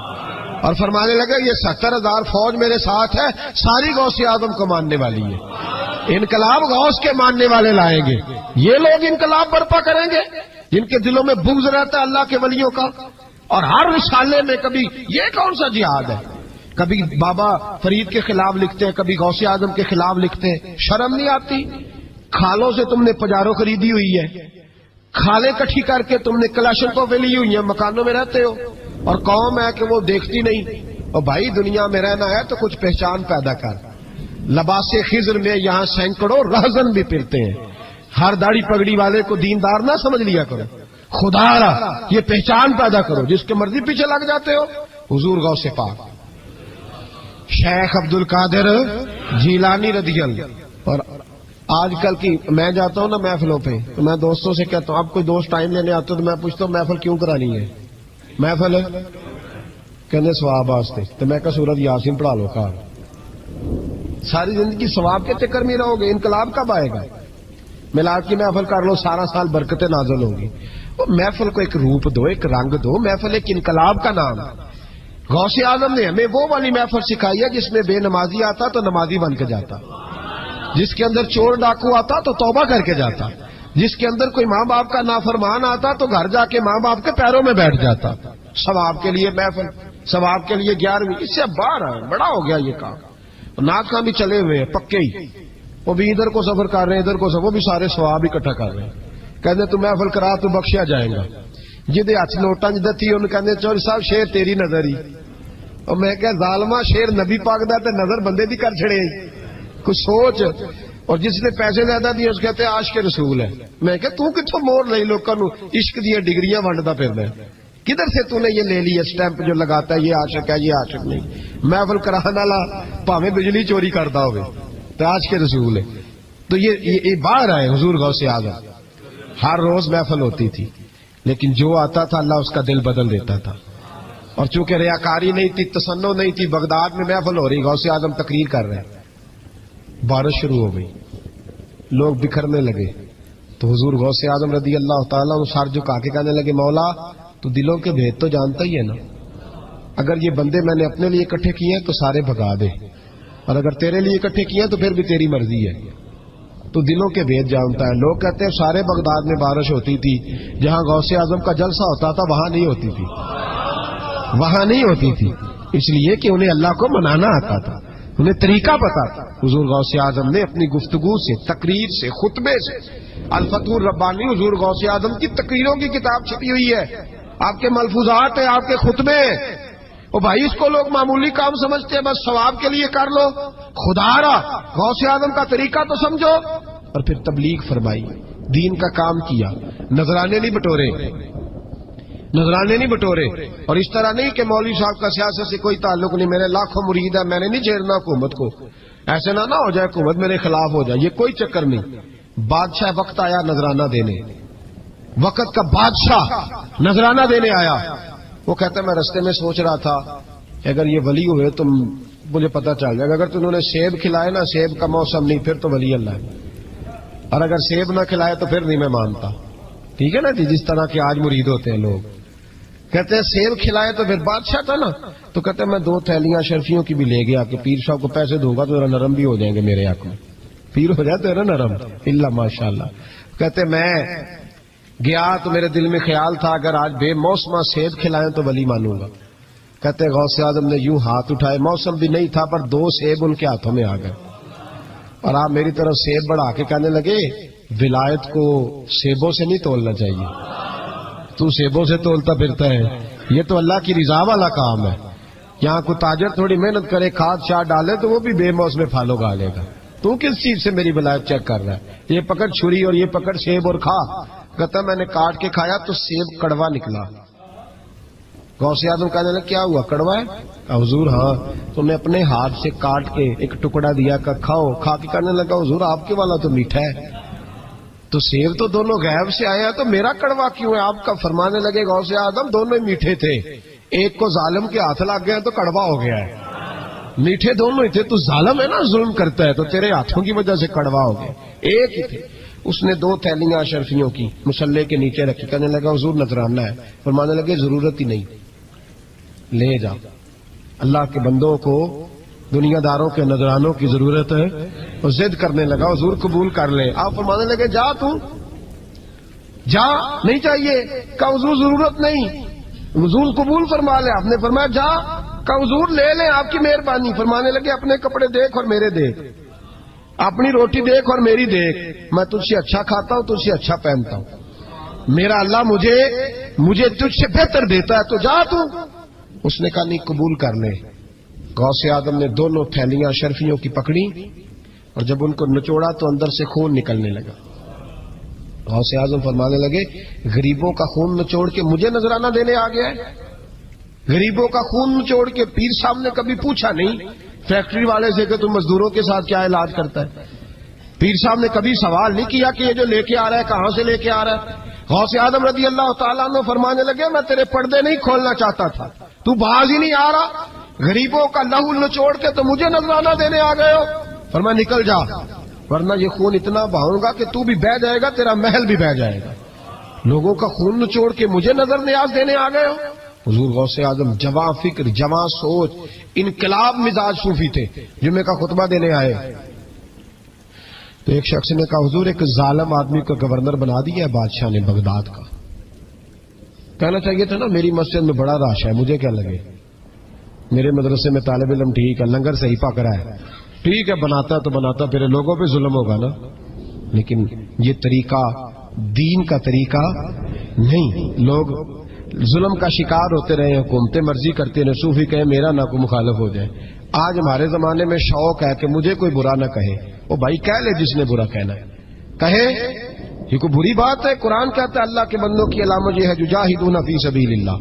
اور فرمانے لگے یہ 70,000 فوج میرے ساتھ ہے، ساری غوث اعظم کو ماننے والی ہے، انقلاب غوث کے ماننے والے لائیں گے، یہ لوگ انقلاب برپا کریں گے جن کے دلوں میں بغض رہتا ہے اللہ کے ولیوں کا۔ اور ہر رسالے میں کبھی یہ کون سا جہاد ہے، کبھی بابا فرید کے خلاف لکھتے ہیں، کبھی غوث اعظم کے خلاف لکھتے ہیں۔ شرم نہیں آتی؟ کھالوں سے تم نے پجارو خریدی ہوئی ہے، کھالیں کٹھی کر کے تم نے کلاشنکوف لی ہوئی ہیں، مکانوں میں رہتے ہو، اور قوم ہے کہ وہ دیکھتی نہیں۔ اور بھائی دنیا میں رہنا ہے تو کچھ پہچان پیدا کر۔ لباس خضر میں یہاں سینکڑوں رہزن بھی پھرتے ہیں، ہر داڑھی پگڑی والے کو دیندار نہ سمجھ لیا کرو، خدا را یہ پہچان پیدا کرو، جس کے مرضی پیچھے لگ جاتے ہو۔ حضور غوث پاک شیخ عبد القادر جیلانی رضی اللہ۔ اور آج کل کی میں جاتا ہوں نا محفلوں پہ تو میں دوستوں سے کہتا ہوں اب کوئی دوست ٹائم لینے آتے تو میں پوچھتا ہوں محفل کیوں کرانی ہے؟ محفل کہنے ثواب واسطے، تو میں کہا سورۃ یاسین پڑھا لو خیر، ساری زندگی ثواب کے چکر میں رہو گے، انقلاب کب آئے گا؟ میلاد کی محفل کر لو، سارا سال برکتیں نازل ہوں گی۔ وہ محفل کو ایک روپ دو، ایک رنگ دو، محفل ایک انقلاب کا نام ہے۔ غوث اعظم نے ہمیں وہ والی محفل سکھائی ہے جس میں بے نمازی آتا تو نمازی بن کے جاتا، جس کے اندر چور ڈاکو آتا تو توبہ کر کے جاتا، جس کے اندر کوئی ماں باپ کا نافرمان آتا تو گھر جا کے ماں باپ کے پیروں میں بیٹھ جاتا۔ ثواب کے لیے محفل، ثواب کے لیے 11ویں، اس سے باہر ہے، بڑا ہو گیا یہ کام۔ ناک کام بھی چلے ہوئے ہیں پکے ہی، وہ بھی ادھر کو سفر کر رہے ہیں ادھر کو سفر، وہ بھی سارے ثواب اکٹھا کر رہے ہیں۔ کہتے تو محفل کرا تو بخشیا جائے گا، جدے ہاتھ نوٹاں جدہ تھی ان کہتے چوری صاحب شیر تیری نظر ہی، اور میں کہ ظالمہ شیر نبی پاک دا تے نظر بندے دی کر چھڑے کچھ سوچ۔ اور جس نے پیسے زیادہ دیے اس کہتے عاشق رسول ہے۔ میں کہ تو کتوں مور لئی لوکاں نو عشق دی ڈگریاں ونڈدا پھردا ہے، کدھر سے تو نے یہ لے لی اسٹیمپ جو لگاتا ہے یہ عاشق ہے یہ عاشق نہیں؟ محفل کرانے والا بھاویں بجلی چوری کرتا ہوئے تو عاشق رسول ہے۔ تو یہ باہر آئے حضور غوث اعظم، ہر روز محفل ہوتی تھی، لیکن جو آتا تھا اللہ اس کا دل بدل دیتا تھا۔ اور چونکہ ریاکاری نہیں تھی، تسنع نہیں تھی، بغداد میں محفل ہو رہی، غوث اعظم تقریر کر رہے ہیں، بارش شروع ہو گئی، لوگ بکھرنے لگے، تو حضور غوث اعظم رضی اللہ تعالیٰ عنہ سر جھکا کے کہنے لگے مولا تو دلوں کے بھید تو جانتا ہی ہے نا، اگر یہ بندے میں نے اپنے لیے اکٹھے کیے ہیں تو سارے بھگا دے، اور اگر تیرے لیے اکٹھے کیے تو پھر بھی تیری مرضی ہے. تو دلوں کے بھید جانتا ہے. لوگ کہتے ہیں سارے بغداد میں بارش ہوتی تھی, جہاں غوث اعظم کا جلسہ ہوتا تھا وہاں نہیں ہوتی تھی, وہاں نہیں ہوتی تھی, اس لیے کہ انہیں اللہ کو منانا آتا تھا, انہیں طریقہ پتا تھا. حضور غوث اعظم نے اپنی گفتگو سے, تقریر سے, خطبے سے, الفتح الربانی حضور غوث اعظم کی تقریروں کی کتاب چھپی ہوئی ہے, آپ کے ملفوظات ہیں, آپ کے خطبے. او بھائی اس کو لوگ معمولی کام سمجھتے ہیں, بس ثواب کے لیے کر لو. خدا را غوث اعظم کا طریقہ تو سمجھو. اور پھر تبلیغ فرمائی, دین کا کام کیا, نذرانے نہیں بٹورے, نذرانے نہیں بٹورے. اور اس طرح نہیں کہ مولوی صاحب کا سیاست سے کوئی تعلق نہیں, میرے لاکھوں مرید ہے, میں نے نہیں چھیڑنا حکومت کو, ایسے نہ ہو جائے حکومت میرے خلاف ہو جائے, یہ کوئی چکر نہیں. بادشاہ وقت آیا نذرانہ دینے, وقت کا بادشاہ نذرانہ دینے آیا. وہ کہتا ہے میں رستے میں سوچ رہا تھا اگر یہ ولی ہوئے تو مجھے پتا چل جائے گا, اگر تم نے سیب کھلائے نا, سیب کا موسم نہیں, پھر تو ولی اللہ ہے, اور اگر سیب نہ کھلائے تو پھر نہیں میں مانتا. ٹھیک ہے نا جی, جس طرح کے آج مرید ہوتے ہیں لوگ, کہتے ہیں سیب کھلائے تو پھر بادشاہ تھا نا. تو کہتے ہیں میں 2 تھیلیاں شرفیوں کی بھی لے گیا کہ پیر صاحب کو پیسے دوں گا تو ذرا نرم بھی ہو جائیں گے میرے حق میں, پیر ہو جاتے ہیں نا نرم, اللہ ماشاء اللہ. کہتے میں گیا تو میرے دل میں خیال تھا اگر آج بے موسمہ سیب کھلائیں تو ولی مانوں گا. کہتے غوث اعظم نے یوں ہاتھ اٹھائے, موسم بھی نہیں تھا پر 2 سیب ان کے ہاتھوں میں آ گئے, اور آپ میری طرف سیب بڑھا کے کہنے لگے ولایت کو سیبوں سے نہیں تولنا چاہیے, تو سیبوں سے تولتا پھرتا ہے, یہ تو اللہ کی رضا والا کام ہے. یہاں کوئی تاجر تھوڑی محنت کرے, کھاد شاد ڈالے تو وہ بھی بے موسم پھل اگا لے گا. تو کس چیز سے میری ولایت چیک کر رہا ہے؟ یہ پکڑ چھری اور یہ پکڑ سیب اور کھا. کہتا میں نے کاٹ کے کھایا تو سیب کڑوا نکلا. غوث اعظم کہنے لگا کیا ہوا, کڑوا ہے؟ حضور ہاں. تو میں اپنے ہاتھ سے کاٹ کے ایک ٹکڑا دیا کہ کھاؤ. کھا کے کہنے لگا حضور آپ کے والا تو میٹھا ہے. تو سیب تو دونوں غیب سے آیا تو میرا کڑوا کیوں ہے؟ آپ کا فرمانے لگے غوث اعظم دونوں ہی میٹھے تھے, ایک کو ظالم کے ہاتھ لگ گیا تو کڑوا ہو گیا ہے, میٹھے دونوں ہی تھے. تو ظالم ہے نا, ظلم کرتا ہے, تو تیرے ہاتھوں کی وجہ سے کڑوا ہو گیا, ایک ہی تھے. اس نے 2 تھیلیاں اشرفیوں کی مصلے کے نیچے رکھی, کہنے لگا حضور نذرانہ ہے. فرمانے لگے ضرورت ہی نہیں, لے جا. اللہ کے بندوں کو دنیا داروں کے نذرانوں کی ضرورت ہے. اور ضد کرنے لگا حضور قبول کر لے. آپ فرمانے لگے جا تو جا, نہیں چاہیے. کہا حضور ضرورت نہیں, حضور قبول فرما لے. آپ نے فرمایا جا. کہا حضور لے لیں آپ کی مہربانی. فرمانے لگے اپنے کپڑے دیکھ اور میرے دیکھ, اپنی روٹی دیکھ اور میری دیکھ, میں تجھ سے اچھا کھاتا ہوں, تجھ سے اچھا پہنتا ہوں, میرا اللہ مجھے تجھ سے بہتر دیتا ہے, تو جا تو. اس نے کہا نہیں قبول کر لے. غوث اعظم نے 2 تھیلیاں شرفیوں کی پکڑی اور جب ان کو نچوڑا تو اندر سے خون نکلنے لگا. غوث اعظم فرمانے لگے غریبوں کا خون نچوڑ کے مجھے نذرانہ دینے آ گیا ہے. غریبوں کا خون نچوڑ کے. پیر صاحب نے کبھی پوچھا نہیں فیکٹری والے سے کہ تم مزدوروں کے ساتھ کیا علاج کرتا ہے. پیر صاحب نے کبھی سوال نہیں کیا کہ یہ جو لے کے آ رہا ہے کہاں سے لے کے آ رہا ہے. غوث اعظم رضی اللہ تعالیٰ عنہ فرمانے لگے میں تیرے پردے نہیں کھولنا چاہتا تھا, تو باز ہی نہیں آ رہا, غریبوں کا لہو نچوڑ کے تو مجھے نذرانہ دینے آ گئے ہو. فرمایا نکل جا ورنہ یہ خون اتنا بہاؤں گا کہ تو بھی بہہ جائے گا, تیرا محل بھی بہہ جائے گا. لوگوں کا خون نچوڑ کے مجھے نظر نیاز دینے آ گئے ہو. حضور غوث اعظم جواں فکر, جواں سوچ, انقلاب مزاج صوفی تھے. جمعے کا خطبہ دینے آئے تو ایک شخص نے کہا حضور ایک ظالم آدمی کو گورنر بنا دیا ہے بادشاہ نے بغداد کا. کہنا چاہیے تھا نا میری مسجد میں بڑا رش ہے, مجھے کیا لگے, میرے مدرسے میں طالب علم ٹھیک ہے, لنگر صحیح پک رہا ہے, ٹھیک ہے بناتا تو بناتا, پھر لوگوں پہ ظلم ہوگا نا. لیکن یہ طریقہ دین کا طریقہ نہیں. لوگ ظلم کا شکار ہوتے رہے, حکومتیں مرضی کرتے رہے, صوفی کہے میرا نہ کوئی مخالف ہو جائے. آج ہمارے زمانے میں شوق ہے کہ مجھے کوئی برا نہ کہے. وہ بھائی کہہ لے جس نے برا کہنا ہے کہے, یہ کوئی بری بات ہے. قرآن کہتا ہے اللہ کے بندوں کی علامت یہ ہے یجاہدون فی سبیل اللہ,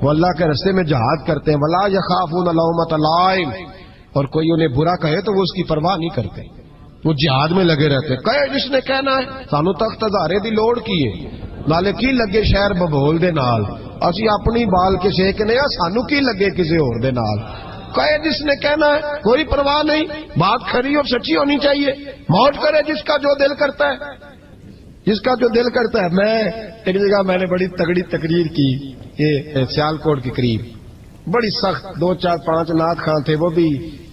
وہ اللہ کے راستے میں جہاد کرتے ہیں. ولا یخافون لومۃ لائم, اور کوئی انہیں برا کہے تو وہ اس کی پرواہ نہیں کرتے, وہ جہاد میں لگے رہتے. کہے جس نے کہنا ہے سانو تخت ہزارے دی لوڑ کی ہے, نالے کی لگے شہر ببول دے نال, اسی اپنی بال کے سیکنے ہیں, سانو کی لگے کسی اور دے نال. کہے جس نے کہنا ہے کوئی پرواہ نہیں, بات کھری اور سچی ہونی چاہیے. موت کرے جس کا جو دل کرتا ہے, جس کا جو دل کرتا ہے. میں ایک جگہ میں نے بڑی تگڑی تقریر کی, یہ سیالکوٹ کے قریب, بڑی سخت 2 4 5 نعت خان تھے, وہ بھی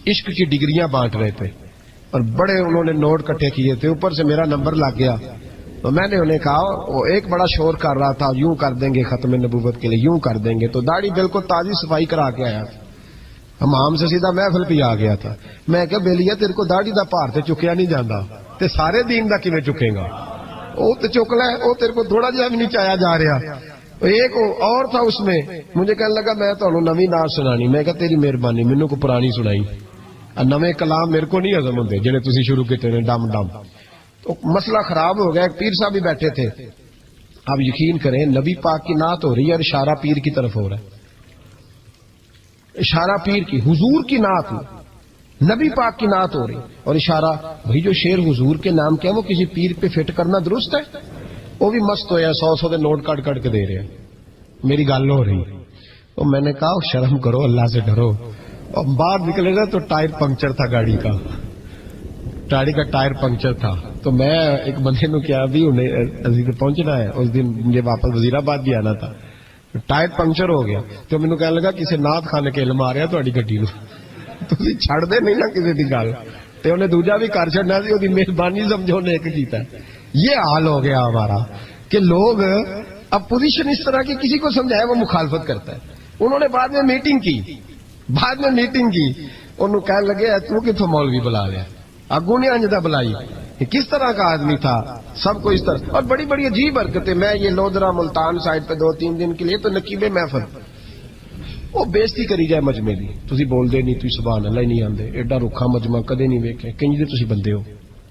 عشق کی ڈگریاں بانٹ رہے تھے اور بڑے انہوں نے نوٹ کٹھے کیے تھے، اوپر سے میرا نمبر لگ گیا تو میں نے انہیں کہا، وہ ایک بڑا شور کر رہا تھا یوں کر دیں گے ختم نبوت کے لیے، یوں کر دیں گے، تو داڑھی بالکل تازی صفائی کرا کے آیا تھا، ہم سے سیدھا محفل پہ آ گیا تھا۔ میں کہ بیلیا تیرے کو داڑھی دا پار تے چکیا نہیں جاندہ تے سارے دین دا کیویں چکے گا، وہ تے چک لے، وہ تیرے کو تھوڑا جہا بھی نہیں چایا جا رہا۔ ایک اور تھا اس میں، مجھے کہنے لگا میں تو نویں نعت سنانی، میں کہا تیری مہربانی مینوں کو پرانی سنائی، نویں کلام میرے کو نہیں ہضم ہوندے جڑے تسی شروع کیتے نے ڈم ڈم۔ تو مسئلہ خراب ہو گیا، ایک پیر صاحب بھی بیٹھے تھے، آپ یقین کریں نبی پاک کی نعت ہو رہی ہے اور اشارہ پیر کی طرف ہو رہا ہے، اشارہ پیر کی، حضور کی نعت نبی پاک کی نعت ہو رہی اور اشارہ، بھئی جو شعر حضور کے نام کیا وہ کسی پیر پہ فٹ کرنا درست ہے؟ وہ بھی مست ہویا، 100 دے نوٹ کٹ کٹ کے دے رہے ہیں، میری گل ہو رہی۔ تو میں نے کہا شرم کرو، اللہ سے ڈرو۔ اور باہر نکلے نا تو ٹائر پنکچر تھا گاڑی کا ٹائر پنکچر تھا، تو میں ایک بندے نو کیا بھی انہیں پہنچنا ہے، اس دن مجھے واپس وزیر آباد بھی آنا تھا، ٹائر پنکچر ہو گیا تو مینوں کہنے لگا کسی نعت خانے کے علم آ رہا تہاڈی گڈی نو، تسی چھڑ دے نہیں نا کسی دی گل، تے انہیں دوجا بھی کر چھڑنا سی، اودی مہربانی سمجھو نے ایک کیتا ہے۔ یہ حال ہو گیا ہمارا کہ لوگ اپوزیشن اس طرح کی کسی کو سمجھایا وہ مخالفت کرتا ہے۔ انہوں نے بعد میں میٹنگ کی، انہوں کہنے لگے تو کتوں مولوی بلا لیا، اگوں نے انجدہ بلائی، کس طرح کا آدمی تھا، سب کو اس طرح، اور بڑی بڑی عجیب حرکتیں۔ میں یہ لودرا ملتان سائڈ پہ 2-3 دن کے لیے تو نقیب محفل، وہ بےزتی کری جائے مجمے دی، تسی بول دے نہیں، تسی سبحان اللہ ہی نہیں آندے، ایڈا رکھا مجمع کدے نہیں ویکھے، کنج دے تسی بندے ہو،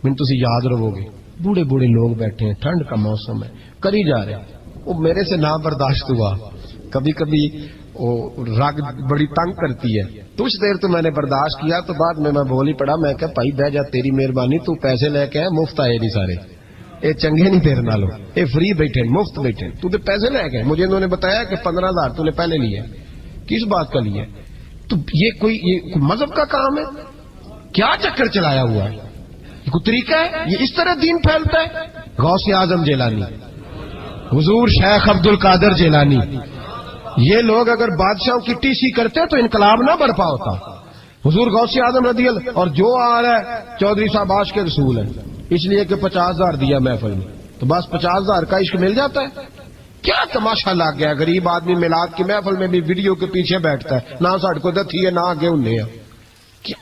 من تسی یاد رہو گے، بوڑھے بوڑھے لوگ بیٹھے ہیں، ٹھنڈ کا موسم ہے، کری جا رہے ہیں۔ وہ میرے سے نہ برداشت ہوا، کبھی کبھی وہ رگ بڑی تنگ کرتی ہے، کچھ دیر تو میں نے برداشت کیا، تو بعد میں بول ہی پڑا، میں کہ بھائی بہ جا، تیری مہربانی، تو پیسے لے کے مفت آئے نہیں سارے، اے چنگے نہیں تیرے نالوں، اے فری بیٹھے مفت بیٹھے، تو تے پیسے لے گئے، مجھے انہوں نے بتایا کہ 15,000 تو نے پہلے لیا، کس بات کا لیا؟ تو یہ کوئی مذہب کا کام ہے؟ کیا چکر چلایا ہوا ہے؟ یہ کوئی طریقہ ہے؟ یہ اس طرح دین پھیلتا ہے؟ غوث اعظم جیلانی، حضور شیخ عبد القادر جیلانی، یہ لوگ اگر بادشاہوں کی ٹی سی کرتے تو انقلاب نہ برپا ہوتا۔ حضور غوث اعظم رضی اللہ، اور جو آ رہا ہے چودھری صاحب عاشق کے رسول ہے، اس لیے کہ 50,000 دیا محفل میں، تو بس 50,000 کا عشق مل جاتا ہے۔ کیا تماشا لگ گیا، غریب آدمی میلاد کی محفل میں بھی ویڈیو کے پیچھے بیٹھتا ہے، نہ ساڑھ کو دتھی ہے نہ آگے انہیں ہے،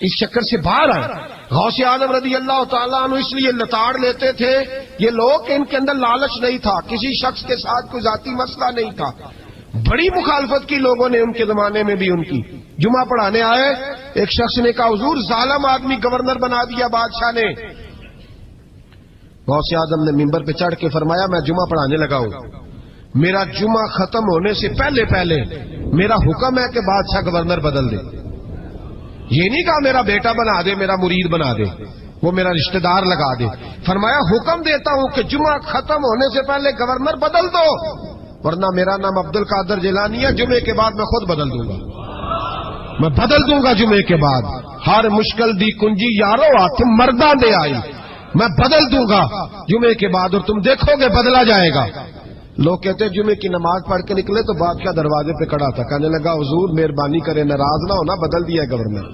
اس چکر سے باہر آئے۔ غوث اعظم رضی اللہ تعالیٰ عنہ اس لیے لتاڑ لیتے تھے یہ لوگ کہ ان کے اندر لالچ نہیں تھا، کسی شخص کے ساتھ کوئی ذاتی مسئلہ نہیں تھا۔ بڑی مخالفت کی لوگوں نے ان کے زمانے میں بھی ان کی۔ جمعہ پڑھانے آئے، ایک شخص نے کہا حضور ظالم آدمی گورنر بنا دیا بادشاہ نے۔ غوث اعظم نے ممبر پہ چڑھ کے فرمایا میں جمعہ پڑھانے لگا ہوں، میرا جمعہ ختم ہونے سے پہلے پہلے میرا حکم ہے کہ بادشاہ گورنر بدل دے۔ یہ نہیں کہا میرا بیٹا بنا دے، میرا مرید بنا دے، وہ میرا رشتہ دار لگا دے، فرمایا حکم دیتا ہوں کہ جمعہ ختم ہونے سے پہلے گورنر بدل دو، ورنہ میرا نام عبد القادر جیلانی ہے، جمعے کے بعد میں خود بدل دوں گا، میں بدل دوں گا جمعے کے بعد۔ ہر مشکل دی کنجی یارو ہاتھ مرداں دے آئی، میں بدل دوں گا جمعے کے بعد، اور تم دیکھو گے بدلا جائے گا۔ لوگ کہتے ہیں جمعے کی نماز پڑھ کے نکلے تو بادشاہ دروازے پہ کھڑا تھا، کہنے لگا حضور مہربانی کرے ناراض نہ ہونا، بدل دیا ہے گورنر،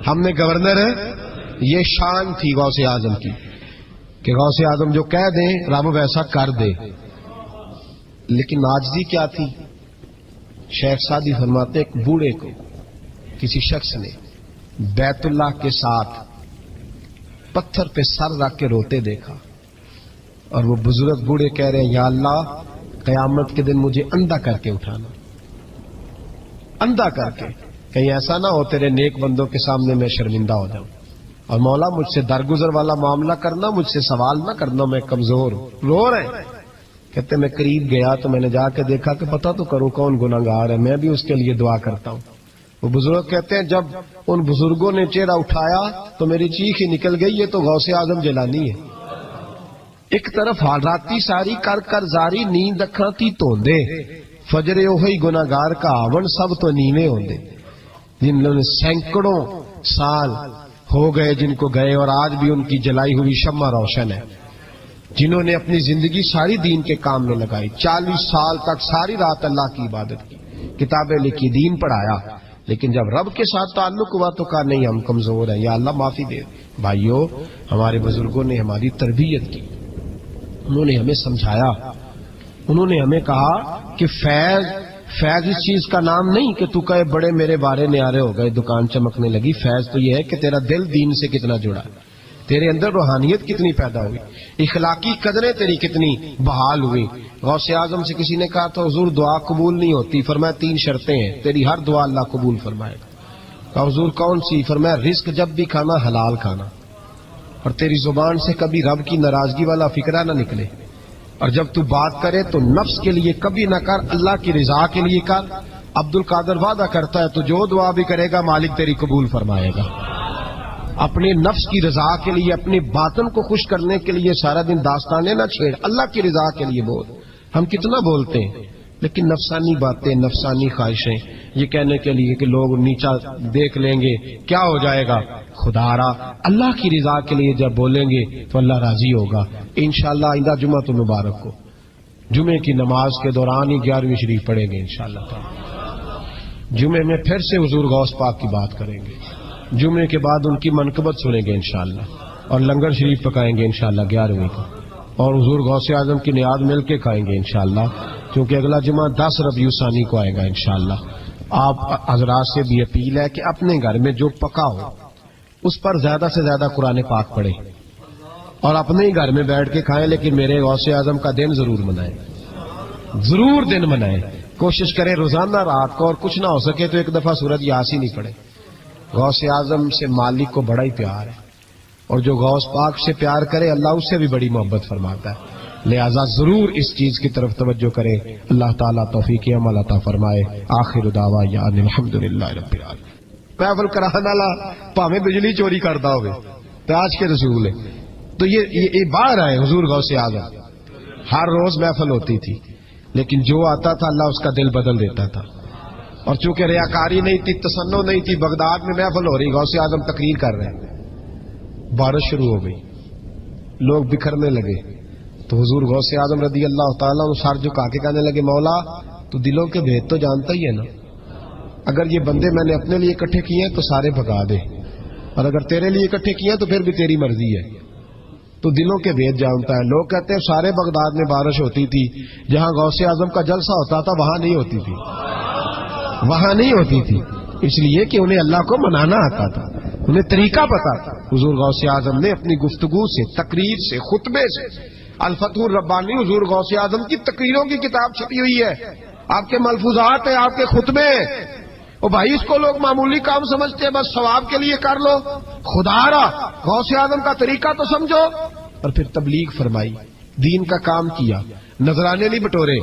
ہم نے گورنر ہے۔ یہ شان تھی غوث اعظم کی کہ غوث اعظم جو کہہ دیں رب ویسا کر دے۔ لیکن عاجزی کیا تھی؟ شیخ سعدی فرماتے ایک بوڑھے کو کسی شخص نے بیت اللہ کے ساتھ پتھر پہ سر رکھ کے روتے دیکھا، اور وہ بزرگ بوڑھے کہہ رہے ہیں یا اللہ قیامت کے دن مجھے اندھا کر کے اٹھانا، اندھا کر کے، کہیں ایسا نہ ہو تیرے نیک بندوں کے سامنے میں شرمندہ ہو جاؤں، اور مولا مجھ سے درگزر والا معاملہ کرنا، مجھ سے سوال نہ کرنا، میں کمزور ہوں۔ رو رہے کہتے میں قریب گیا تو میں نے جا کے دیکھا کہ پتہ تو کروں کون گناہگار ہے، میں بھی اس کے لیے دعا کرتا ہوں۔ وہ بزرگ کہتے ہیں جب ان بزرگوں نے چہرہ اٹھایا تو میری چیخ ہی نکل گئی، یہ تو غوث اعظم جیلانی ہے۔ ایک طرف راتی ساری کر کر زاری نیند اکھاں تی توندے، فجر اوہی گناہگار کا آون سب تو نیویں ہوندے، جن لوگوں نے سینکڑوں سال ہو گئے جن کو گئے، اور آج بھی ان کی جلائی ہوئی شمع روشن ہے، جنہوں نے اپنی زندگی ساری دین کے کام میں لگائی، 40 سال تک ساری رات اللہ کی عبادت کی، کتابیں لکھی، دین پڑھایا، لیکن جب رب کے ساتھ تعلق ہوا تو کہا نہیں ہم کمزور ہیں، یا اللہ معافی دے۔ بھائیو، ہمارے بزرگوں نے ہماری تربیت کی، انہوں نے ہمیں سمجھایا، انہوں نے ہمیں کہا کہ فیض اس چیز کا نام نہیں کہ تو کہے بڑے میرے بارے نیارے ہو گئے، دکان چمکنے لگی۔ فیض تو یہ ہے کہ تیرا دل دین سے کتنا جڑا ہے، تیرے اندر روحانیت کتنی پیدا ہوئی، اخلاقی قدریں تیری کتنی بحال ہوئی۔ غوث اعظم سے کسی نے کہا تو حضور دعا قبول نہیں ہوتی، فرمایا 3 شرطیں ہیں، تیری ہر دعا اللہ قبول فرمائے گا۔ کہا حضور کون سی؟ فرمایا رزق جب بھی کھانا حلال کھانا، اور تیری زبان سے کبھی رب کی ناراضگی والا فکرہ نہ نکلے، اور جب تو بات کرے تو نفس کے لیے کبھی نہ کر، اللہ کی رضا کے لیے کر۔ عبد القادر وعدہ کرتا ہے تو جو دعا بھی کرے گا مالک تیری قبول فرمائے گا۔ اپنے نفس کی رضا کے لیے، اپنے باطن کو خوش کرنے کے لیے سارا دن داستانیں نہ چھیڑ، اللہ کی رضا کے لیے بول۔ ہم کتنا بولتے ہیں لیکن نفسانی باتیں، نفسانی خواہشیں، یہ کہنے کے لیے کہ لوگ نیچا دیکھ لیں گے کیا ہو جائے گا، خدا را اللہ کی رضا کے لیے جب بولیں گے تو اللہ راضی ہوگا انشاءاللہ۔ آئندہ جمعہ تو مبارک ہو، جمعے کی نماز کے دوران ہی 11ویں شریف پڑھیں گے انشاءاللہ تعالی۔ جمعے میں پھر سے حضور غوث پاک کی بات کریں گے، جمعے کے بعد ان کی منقبت سنیں گے انشاءاللہ، اور لنگر شریف پکائیں گے انشاءاللہ 11ویں کو، اور حضور غوث اعظم کی نیاد مل کے کھائیں گے انشاءاللہ، کیونکہ اگلا جمعہ 10 ربیع ثانی کو آئے گا انشاءاللہ۔ آپ حضرات سے بھی اپیل ہے کہ اپنے گھر میں جو پکا ہو اس پر زیادہ سے زیادہ قرآن پاک پڑھیں، اور اپنے ہی گھر میں بیٹھ کے کھائیں، لیکن میرے غوث اعظم کا دن ضرور منائیں، ضرور دن منائیں۔ کوشش کریں روزانہ رات کو، اور کچھ نہ ہو سکے تو ایک دفعہ سورۃ یاسین ہی پڑھیں۔ غوث اعظم سے مالک کو بڑا ہی پیار ہے، اور جو غوث پاک سے پیار کرے اللہ اس سے بھی بڑی محبت فرماتا ہے، لہذا ضرور اس چیز کی طرف توجہ کریں۔ اللہ تعالیٰ توفیق عمل عطا فرمائے۔ آخر دعوانا ان الحمدللہ رب العالمین۔ محفل کرانے والا پاویں بجلی چوری کرتا ہوئے تو آج کے رسول ہے، تو یہ باہر آئے حضور غوث اعظم، ہر روز محفل ہوتی تھی، لیکن جو آتا تھا اللہ اس کا دل بدل دیتا تھا، اور چونکہ ریاکاری نہیں تھی، تسنن نہیں تھی، بغداد میں محفل ہو رہی، غوث اعظم تقریر کر رہے ہیں، بارش شروع ہو گئی، لوگ بکھرنے لگے، تو حضور غوث اعظم رضی اللہ تعالیٰ عنہ سر جھکا کے کہنے لگے مولا تو دلوں کے بھید تو جانتا ہی ہے نا، اگر یہ بندے میں نے اپنے لیے اکٹھے کیے ہیں تو سارے بھگا دے، اور اگر تیرے لیے اکٹھے کیے ہیں تو پھر بھی تیری مرضی ہے، تو دلوں کے بھید جانتا ہے۔ لوگ کہتے ہیں سارے بغداد میں بارش ہوتی تھی، جہاں غوث اعظم کا جلسہ ہوتا تھا وہاں نہیں ہوتی تھی، وہاں نہیں ہوتی تھی، اس لیے کہ انہیں اللہ کو منانا آتا تھا، انہیں طریقہ پتا تھا۔ حضور غوث اعظم نے اپنی گفتگو سے، تقریر سے، خطبے سے، الفتح الربانی حضور غوث اعظم کی تقریروں کی کتاب چھپی ہوئی ہے، آپ کے ملفوظات ہیں، آپ کے خطبے ہیں، او بھائی اس کو لوگ معمولی کام سمجھتے ہیں، بس ثواب کے لیے کر لو، خدا را غوث اعظم کا طریقہ تو سمجھو۔ اور پھر تبلیغ فرمائی، دین کا کام کیا، نذرانے نہیں بٹورے،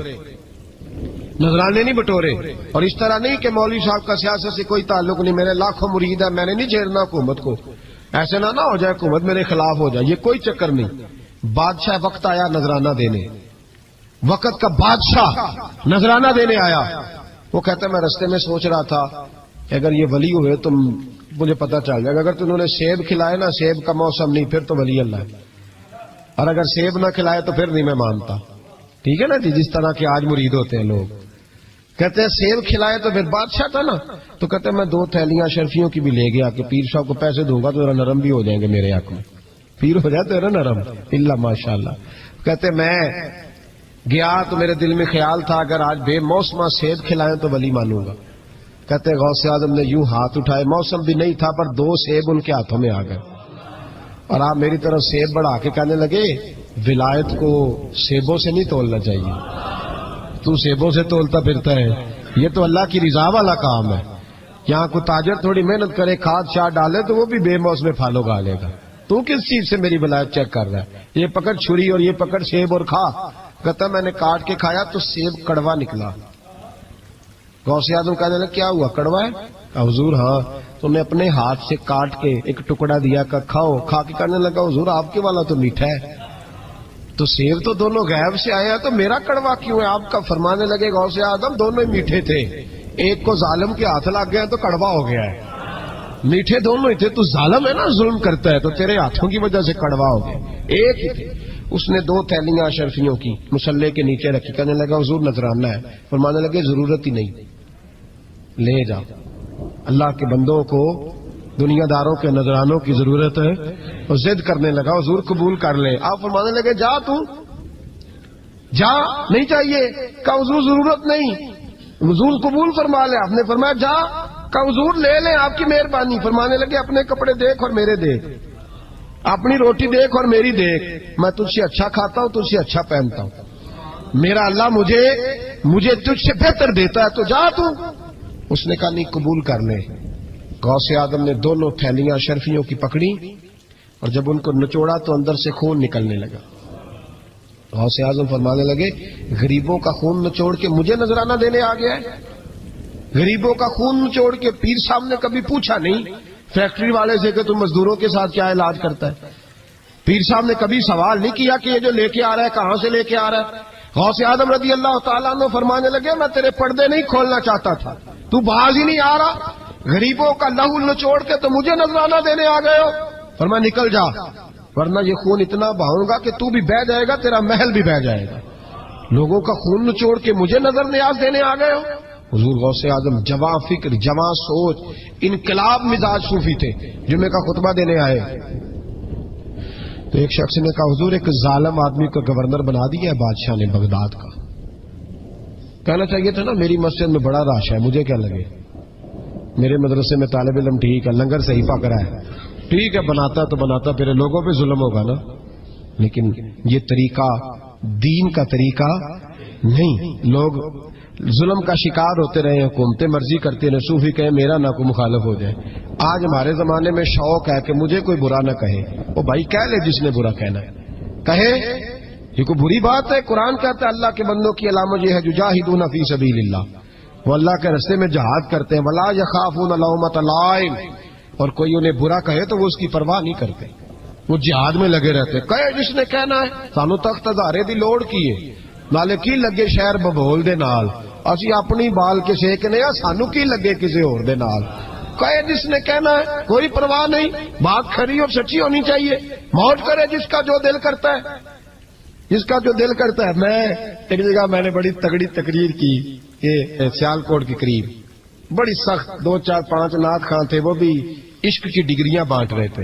نذرانے نہیں بٹورے، اور اس طرح نہیں کہ مولوی صاحب کا سیاست سے کوئی تعلق نہیں، میرے لاکھوں مرید ہے، میں نے نہیں چھیڑنا حکومت کو، ایسے نہ ہو جائے حکومت میرے خلاف ہو جائے، یہ کوئی چکر نہیں۔ بادشاہ وقت آیا نذرانہ دینے، وقت کا بادشاہ نذرانہ دینے آیا، وہ کہتا ہے میں رستے میں سوچ رہا تھا اگر یہ ولی ہوئے تو مجھے پتا چل جائے گا، اگر انہوں نے سیب کھلائے نا، سیب کا موسم نہیں پھر تو ولی اللہ ہے، اور اگر سیب نہ کھلائے تو پھر نہیں میں مانتا، ٹھیک ہے نا جی، جس طرح کے آج مرید ہوتے ہیں لوگ، کہتے ہیں سیب کھلائے تو پھر بادشاہ تھا نا، تو کہتے ہیں میں 2 تھیلیاں شرفیوں کی بھی لے گیا کہ پیر صاحب کو پیسے دوں گا تو ذرا نرم بھی ہو جائیں گے میرے حق میں، پیر ہو جاتے ہیں نا نرم، اللہ ماشاءاللہ۔ کہتے میں گیا تو میرے دل میں خیال تھا اگر آج بے موسمہ سیب کھلائیں تو ولی مانوں گا۔ کہتے غوث اعظم نے یوں ہاتھ اٹھائے، موسم بھی نہیں تھا پر 2 سیب ان کے ہاتھوں میں آ گئے، اور آپ میری طرف سیب بڑھا کے کہنے لگے ولایت کو سیبوں سے نہیں تولنا چاہیے، تو سیبوں سے تولتا پھرتا ہے، یہ تو اللہ کی رضا والا کام ہے، یہاں کو تاجر تھوڑی محنت کرے، کھاد شاد ڈالے تو وہ بھی بے موسم پھل اگا لے گا، تو کس چیز سے میری ولایت چیک کر رہا ہے، یہ پکڑ چھری اور یہ پکڑ سیب اور کھا۔ کہتا میں نے کاٹ کے کھایا تو سیب کڑوا نکلا۔ غوث اعظم کہنے لگا کیا ہوا، کڑوا ہے؟ حضور ہاں، تو نے اپنے ہاتھ سے کاٹ کے ایک ٹکڑا دیا کہ کھاؤ، کھا کے کہنے لگا حضور آپ کے والا تو میٹھا ہے، تو سیب تو دونوں غیب سے آئے ہیں تو میرا کڑوا کیوں ہے؟ آپ کا فرمانے لگے غوث اعظم دونوں ہی میٹھے تھے، ایک کو ظالم کے ہاتھ لگ گیا تو کڑوا ہو گیا ہے، میٹھے دونوں ہی تھے، تو ظالم ہے نا، ظلم کرتا ہے، تو تیرے ہاتھوں کی وجہ سے کڑوا ہو گیا، ایک ہی تھے۔ اس نے 2 تھیلیاں اشرفیوں کی مصلے کے نیچے رکھی، کہنے لگا حضور نذرانہ ہے، فرمانے لگے ضرورت ہی نہیں، لے جاؤ۔ اللہ کے بندوں کو دنیا داروں کے نذرانوں کی ضرورت ہے، اور ضد کرنے لگا حضور قبول کر لیں. آپ فرمانے لگے جا تو جا، نہیں چاہیے. کہا حضور ضرورت نہیں، حضور قبول فرما لے. آپ نے فرمایا جا. کہا حضور لے لیں، آپ کی مہربانی. فرمانے لگے اپنے کپڑے دیکھ اور میرے دیکھ، اپنی روٹی دیکھ اور میری دیکھ. میں تجھ سے اچھا کھاتا ہوں، تجھ سے اچھا پہنتا ہوں. میرا اللہ مجھے تجھ سے بہتر دیتا ہے، تو جا تو. اس نے کہا نہیں، قبول کر لے. غوث اعظم نے دونوں تھیلیاں اشرفیوں کی پکڑی اور جب ان کو نچوڑا تو اندر سے خون نکلنے لگا. غوث اعظم فرمانے لگے غریبوں کا خون نچوڑ کے مجھے نذرانہ دینے آ گیا ہے. غریبوں کا خون نچوڑ کے. پیر صاحب نے کبھی پوچھا نہیں فیکٹری والے سے کہ تم مزدوروں کے ساتھ کیا علاج کرتا ہے. پیر صاحب نے کبھی سوال نہیں کیا کہ یہ جو لے کے آ رہا ہے کہاں سے لے کے آ رہا ہے. غوث اعظم رضی اللہ تعالیٰ عنہ فرمانے لگے میں تیرے پردے نہیں کھولنا چاہتا تھا، تو باز ہی نہیں آ رہا. غریبوں کا لہو نچوڑ کے تو مجھے نذرانہ دینے آ گئے ہو. فرمایا نکل جا، ورنہ یہ خون اتنا بہاؤں گا کہ تو بھی بہہ جائے گا، تیرا محل بھی بہہ جائے گا. لوگوں کا خون نچوڑ کے مجھے نظر نیاز دینے آ گئے ہو. حضور غوث اعظم جواں فکر، جواں سوچ، انقلاب مزاج صوفی تھے. جمعے کا خطبہ دینے آئے تو ایک شخص نے کہا حضور ایک ظالم آدمی کو گورنر بنا دیا ہے بادشاہ نے بغداد کا. کہنا چاہیے تھا نا میری مسجد میں بڑا رش ہے، مجھے کیا لگے، میرے مدرسے میں طالب علم ٹھیک ہے، لنگر صحیح پک رہا ہے، ٹھیک ہے بناتا تو بناتا، پھر لوگوں پہ ظلم ہوگا نا. لیکن یہ طریقہ دین کا طریقہ نہیں. لوگ ظلم کا شکار ہوتے رہے، حکومتیں مرضی کرتے رہے، صوفی کہے میرا نہ کوئی مخالف ہو جائے. آج ہمارے زمانے میں شوق ہے کہ مجھے کوئی برا نہ کہے. وہ بھائی کہہ لے جس نے برا کہنا ہے کہے، یہ کوئی بری بات ہے. قرآن کہتا ہے اللہ کے بندوں کی علامت یہ ہے یجاہدون فی سبیل اللہ، وہ اللہ کے راستے میں جہاد کرتے ہیں. ولا یخافون لومۃ لائم، اور کوئی انہیں برا کہے تو وہ اس کی پرواہ نہیں کرتے، وہ جہاد میں لگے رہتے. کہے جس نے کہنا ہے. سانو تخت ہزارے دی لوڑ کی ہے، نالے کی لگے شہر ببول دے نال، اسی اپنی بال کے سیکنے ہیں، سانو کی لگے کسی اور دے نال. کہے جس نے کہنا ہے، کوئی پرواہ نہیں، بات کھری اور سچی ہونی چاہیے. موج کرے جس کا جو دل کرتا ہے، جس کا جو دل کرتا ہے. میں ایک جگہ میں نے بڑی تگڑی تقریر کی کہ سیالکوٹ کے قریب بڑی سخت 2 4 5 نعت خان تھے، وہ بھی عشق کی ڈگریاں بانٹ رہے تھے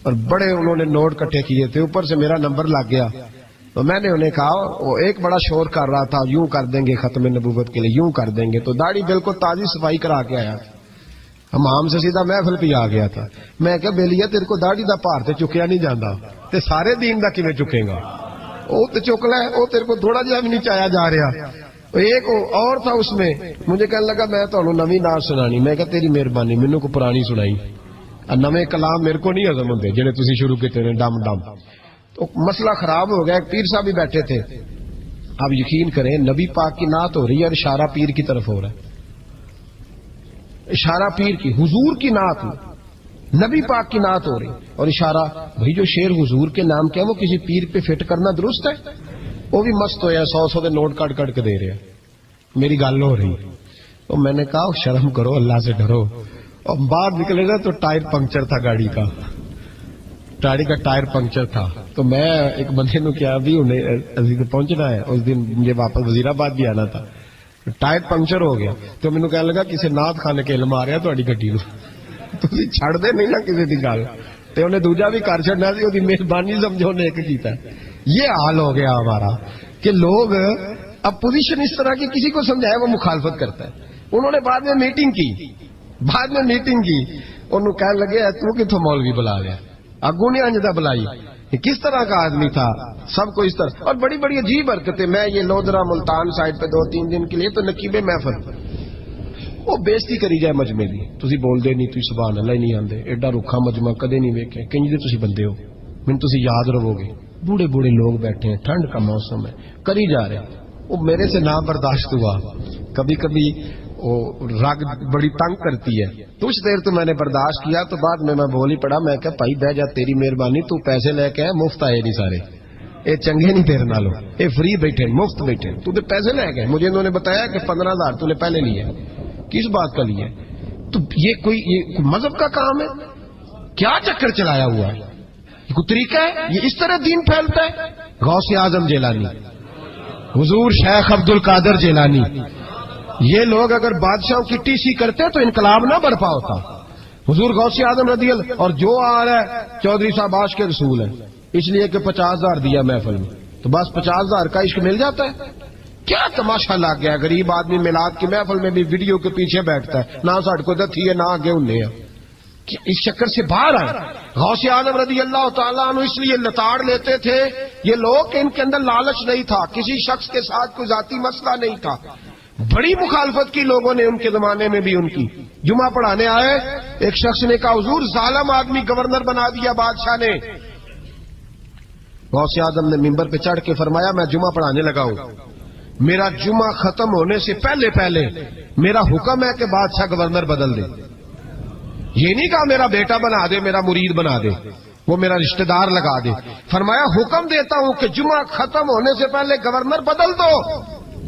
اور بڑے انہوں نے نوٹ کٹھے کیے تھے. اوپر سے میرا نمبر لگ گیا تو میں نے انہیں کہا، وہ ایک بڑا شور کر رہا تھا یوں کر دیں گے ختم نبوت کے لیے، یوں کر دیں گے. تو داڑھی بالکل تازی صفائی کرا کے آیا، ہم سے سیدھا محفل پہ آ گیا تھا. میں کہ بیلیا تیرے کو داڑھی دا پار تے چکیا نہیں جانا تے سارے دین دا کیویں چکے گا، وہ تے چک لے، وہ تیرے کو تھوڑا جہا بھی نہیں چایا جا رہا. ایک اور تھا اس میں، مجھے کہنے لگا میں تو نویں نعت سنانی. میں کہ تیری مہربانی مینوں کو پرانی سنائی، نویں کلام میرے کو نہیں ہضم ہوندے جڑے تسی شروع کیتے نے ڈم ڈم. تو مسئلہ خراب ہو گیا. ایک پیر صاحب بھی بیٹھے تھے. آپ یقین کریں نبی پاک کی نعت ہو رہی ہے اور اشارہ پیر کی طرف ہو رہا ہے، اشارہ پیر کی، حضور کی نعت نبی پاک کی نعت ہو رہی اور اشارہ. بھائی جو شعر حضور کے نام کیا وہ کسی پیر پہ فٹ کرنا درست ہے؟ وہ بھی مست ہویا 100 کے نوٹ کٹ کٹ کے دے رہے ہیں. میری گل ہو رہی تو میں نے کہا شرم کرو، اللہ سے ڈرو. اور باہر نکلے نا تو ٹائر پنکچر تھا، گاڑی کا ٹائر پنکچر تھا. تو میں ایک بندے نو کیا ابھی انہیں پہنچنا ہے، اس دن مجھے واپس وزیر آباد بھی آنا تھا، ٹائر پنکچر ہو گیا. تو مینوں کہنے لگا کسی نعت خانے کے علم آ رہا تہاڈی گڈی نو، تسی چھڑ دے نہیں نا کسی دی گل. تے انہیں دوجا بھی کر چھڑنا سی، اودی مہربانی سمجھو نے ایک کیتا. یہ حال ہو گیا ہمارا کہ لوگ اپوزیشن اس طرح کی کسی کو سمجھائے وہ مخالفت کرتا ہے. انہوں نے بعد میں میٹنگ کی، انہوں کہنے لگے تو کتوں مولوی بلا لیا، اگوں نے انجدہ بلائی. کس طرح کا آدمی تھا، سب کو اس طرح. اور بڑی بڑی عجیب حرکتیں. میں یہ لودرا ملتان سائڈ پہ 2-3 دن کے لیے تو نقیب محفل وہ بےزتی کری جائے مجمے دی، تسی بول دے نہیں، تسی سبحان اللہ ہی نہیں آندے، ایڈا رکھا مجمع کدے نہیں ویکھے، کنج دے تسی بندے ہو، من تسی یاد رہو گے. بوڑھے بوڑھے لوگ بیٹھے ہیں، ٹھنڈ کا موسم ہے، کری جا رہے ہیں. وہ میرے سے نہ برداشت ہوا. کبھی کبھی وہ رگ بڑی تنگ کرتی ہے. کچھ دیر تو میں نے برداشت کیا، تو بعد میں بول ہی پڑا. میں کہ بھائی بہ جا، تیری مہربانی، تو پیسے لے کے مفت آئے نہیں سارے، اے چنگے نہیں تیرے نالوں، اے فری بیٹھے مفت بیٹھے، تو تے پیسے لے گئے. مجھے انہوں نے بتایا کہ 15,000 تو نے پہلے لیے. کس بات کا لیے؟ تو یہ کوئی مذہب کا کام ہے؟ کیا چکر چلایا ہوا ہے؟ یہ کوئی طریقہ ہے؟ یہ اس طرح دین پھیلتا ہے؟ غوث اعظم جیلانی، حضور شیخ عبد القادر جیلانی، یہ لوگ اگر بادشاہوں کی ٹی سی کرتے تو انقلاب نہ برپا ہوتا. حضور غوث اعظم رضی اللہ اور جو آ رہا ہے چودھری صاحب عاشق کے رسول ہے اس لیے کہ 50,000 دیا محفل میں تو بس 50,000 کا عشق مل جاتا ہے. کیا تماشا لگ گیا. غریب آدمی میلاد کی محفل میں بھی ویڈیو کے پیچھے بیٹھتا ہے. نہ سڑکوں دھی ہے نہ آگے انہیں ہے. اس چکر سے باہر آئے. غوث اعظم رضی اللہ تعالیٰ عنہ اس لیے لتاڑ لیتے تھے یہ لوگ کہ ان کے اندر لالچ نہیں تھا, کسی شخص کے ساتھ کوئی ذاتی مسئلہ نہیں تھا. بڑی مخالفت کی لوگوں نے ان کے زمانے میں بھی ان کی. جمعہ پڑھانے آئے ایک شخص نے کہا حضور ظالم آدمی گورنر بنا دیا بادشاہ نے. غوث اعظم نے ممبر پہ چڑھ کے فرمایا میں جمعہ پڑھانے لگا ہوں, میرا جمعہ ختم ہونے سے پہلے پہلے میرا حکم ہے کہ بادشاہ گورنر بدل دے. یہ نہیں کہا میرا بیٹا بنا دے میرا مرید بنا دے وہ میرا رشتہ دار لگا دے. فرمایا حکم دیتا ہوں کہ جمعہ ختم ہونے سے پہلے گورنر بدل دو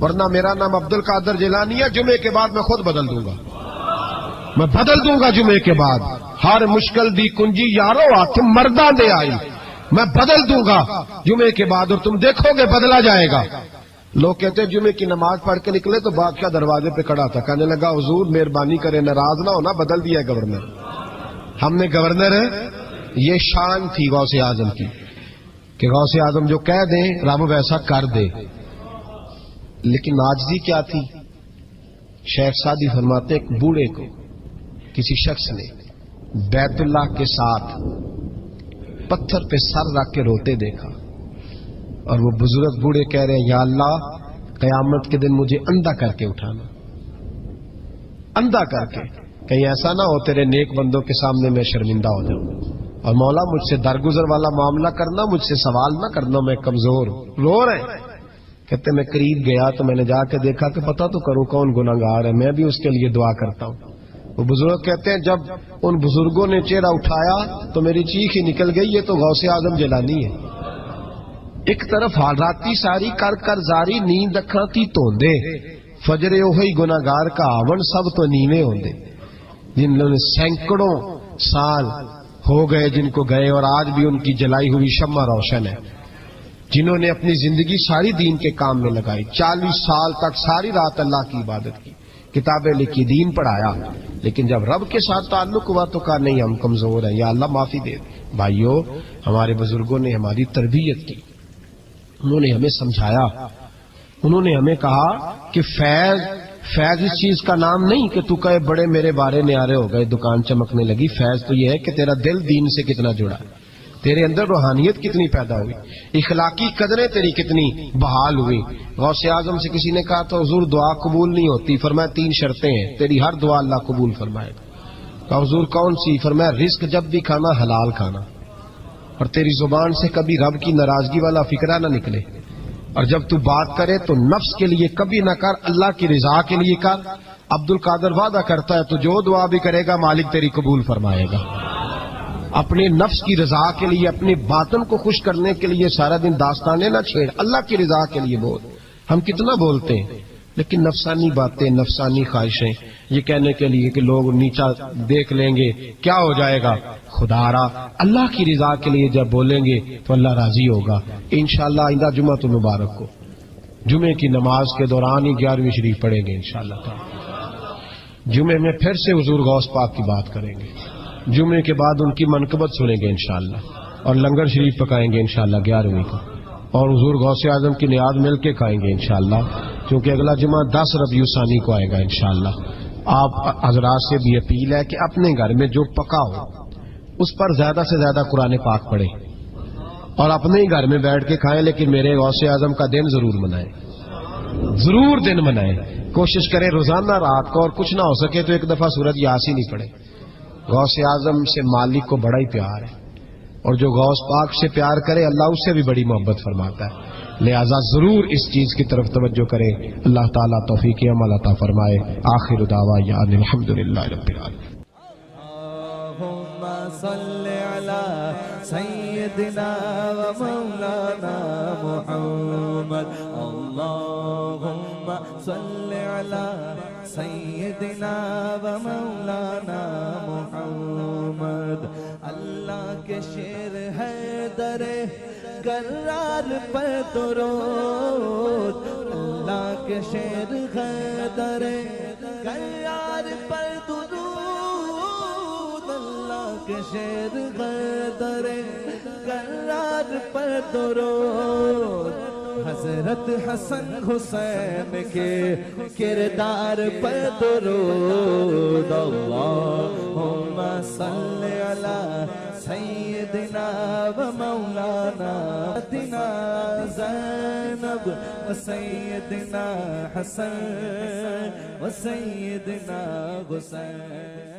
ورنہ میرا نام عبد القادر جیلانی ہے, جمعے کے بعد میں خود بدل دوں گا. میں بدل دوں گا جمعے کے بعد. ہر مشکل دی کنجی یارو ہاتھ مرداں دے آئی, میں بدل دوں گا جمعے کے بعد اور تم دیکھو گے بدلا جائے گا. لوگ کہتے ہیں جمعے کی نماز پڑھ کے نکلے تو بادشاہ دروازے پہ کھڑا تھا. کہنے لگا حضور مہربانی کرے ناراض نہ ہونا بدل دیا ہے گورنر. ہم نے گورنر ہے. یہ شان تھی غوث اعظم کی کہ غوث اعظم جو کہہ دیں رب ویسا کر دے. لیکن عاجزی کیا تھی. شیخ سعدی فرماتے ایک بوڑھے کو کسی شخص نے بیت اللہ کے ساتھ پتھر پہ سر رکھ کے روتے دیکھا اور وہ بزرگ بوڑھے کہہ رہے ہیں یا اللہ قیامت کے دن مجھے اندھا کر کے اٹھانا, اندھا کر کے, کہیں ایسا نہ ہو تیرے نیک بندوں کے سامنے میں شرمندہ ہو جاؤں. اور مولا مجھ سے درگزر والا معاملہ کرنا, مجھ سے سوال نہ کرنا, میں کمزور ہوں. رو رہے کہتے میں قریب گیا تو میں نے جا کے دیکھا کہ پتہ تو کروں کون گناہگار ہے, میں بھی اس کے لیے دعا کرتا ہوں. وہ بزرگ کہتے ہیں جب ان بزرگوں نے چہرہ اٹھایا تو میری چیخ ہی نکل گئی یہ تو غوث اعظم جیلانی ہے. ایک طرف حالاتی ساری کر کر زاری نیند اکھاں تی توندے فجر اوہی گناہگار کا آون سب تو نیویں ہوندے. جن لوگوں نے سینکڑوں سال ہو گئے جن کو گئے اور آج بھی ان کی جلائی ہوئی شمع روشن ہے. جنہوں نے اپنی زندگی ساری دین کے کام میں لگائی, 40 سال تک ساری رات اللہ کی عبادت کی, کتابیں لکھی, دین پڑھایا, لیکن جب رب کے ساتھ تعلق ہوا تو کہا نہیں ہم کمزور ہیں یا اللہ معافی دے. بھائیو ہمارے بزرگوں نے ہماری تربیت کی, انہوں نے ہمیں سمجھایا, انہوں نے ہمیں کہا کہ فیض اس چیز کا نام نہیں کہ تو کہے بڑے میرے بارے نیارے ہو گئے دکان چمکنے لگی. فیض تو یہ ہے کہ تیرا دل دین سے کتنا جڑا ہے, تیرے اندر روحانیت کتنی پیدا ہوئی, اخلاقی قدریں تیری کتنی بحال ہوئی. غوث اعظم سے کسی نے کہا تو حضور دعا قبول نہیں ہوتی. فرمایا 3 شرطیں ہیں, تیری ہر دعا اللہ قبول فرمائے. کہا حضور کون سی؟ فرمایا رزق جب بھی کھانا حلال کھانا, اور تیری زبان سے کبھی رب کی ناراضگی والا فکرہ نہ نکلے, اور جب تو بات کرے تو نفس کے لیے کبھی نہ کر, اللہ کی رضا کے لیے کر. عبد القادر وعدہ کرتا ہے تو جو دعا بھی کرے گا مالک تیری قبول فرمائے گا. اپنے نفس کی رضا کے لیے, اپنے باطن کو خوش کرنے کے لیے سارا دن داستانے نہ چھیڑ, اللہ کی رضا کے لیے بول. ہم کتنا بولتے ہیں لیکن نفسانی باتیں, نفسانی خواہشیں, یہ کہنے کے لیے کہ لوگ نیچا دیکھ لیں گے کیا ہو جائے گا. خدا را اللہ کی رضا کے لیے جب بولیں گے تو اللہ راضی ہوگا. انشاءاللہ آئندہ جمعہ تو مبارک کو جمعے کی نماز کے دوران ہی 11ویں شریف پڑھیں گے انشاءاللہ تعالی. جمعے میں پھر سے حضور غوث پاک کی بات کریں گے, جمعے کے بعد ان کی منقبت سنیں گے انشاءاللہ, اور لنگر شریف پکائیں گے انشاءاللہ 11ویں کو, اور حضور غوث اعظم کی نیاز مل کے کھائیں گے انشاءاللہ, کیونکہ اگلا جمعہ 10 ربیع الثانی کو آئے گا انشاءاللہ. آپ حضرات سے بھی اپیل ہے کہ اپنے گھر میں جو پکا ہو اس پر زیادہ سے زیادہ قرآن پاک پڑھیں اور اپنے ہی گھر میں بیٹھ کے کھائیں, لیکن میرے غوث اعظم کا دن ضرور منائیں, ضرور دن منائیں. کوشش کریں روزانہ رات کو, اور کچھ نہ ہو سکے تو ایک دفعہ سورۃ یاسین ہی پڑھیں. غوث اعظم سے مالک کو بڑا ہی پیار ہے, اور جو غوث پاک سے پیار کرے اللہ اس سے بھی بڑی محبت فرماتا ہے. لہذا ضرور اس چیز کی طرف توجہ کریں. اللہ تعالیٰ توفیق عمل عطا فرمائے. آخر دعوانا ان الحمدللہ رب العالمین. اللہم صل علی سیدنا و مولانا محمد. اللہم صل علی سیدنا و مولانا محمد. اللہ کے شیر ہے در کرار پر درود, اللہ کے شیر حیدر کرار پر درود اللہ کے شیر حیدر کرار پر درود حضرت حسن حسین کے کردار پر درود اللہم صلی علی سیدنا و مولانا سیدنا زینب و سیدنا حسن و سیدنا حسین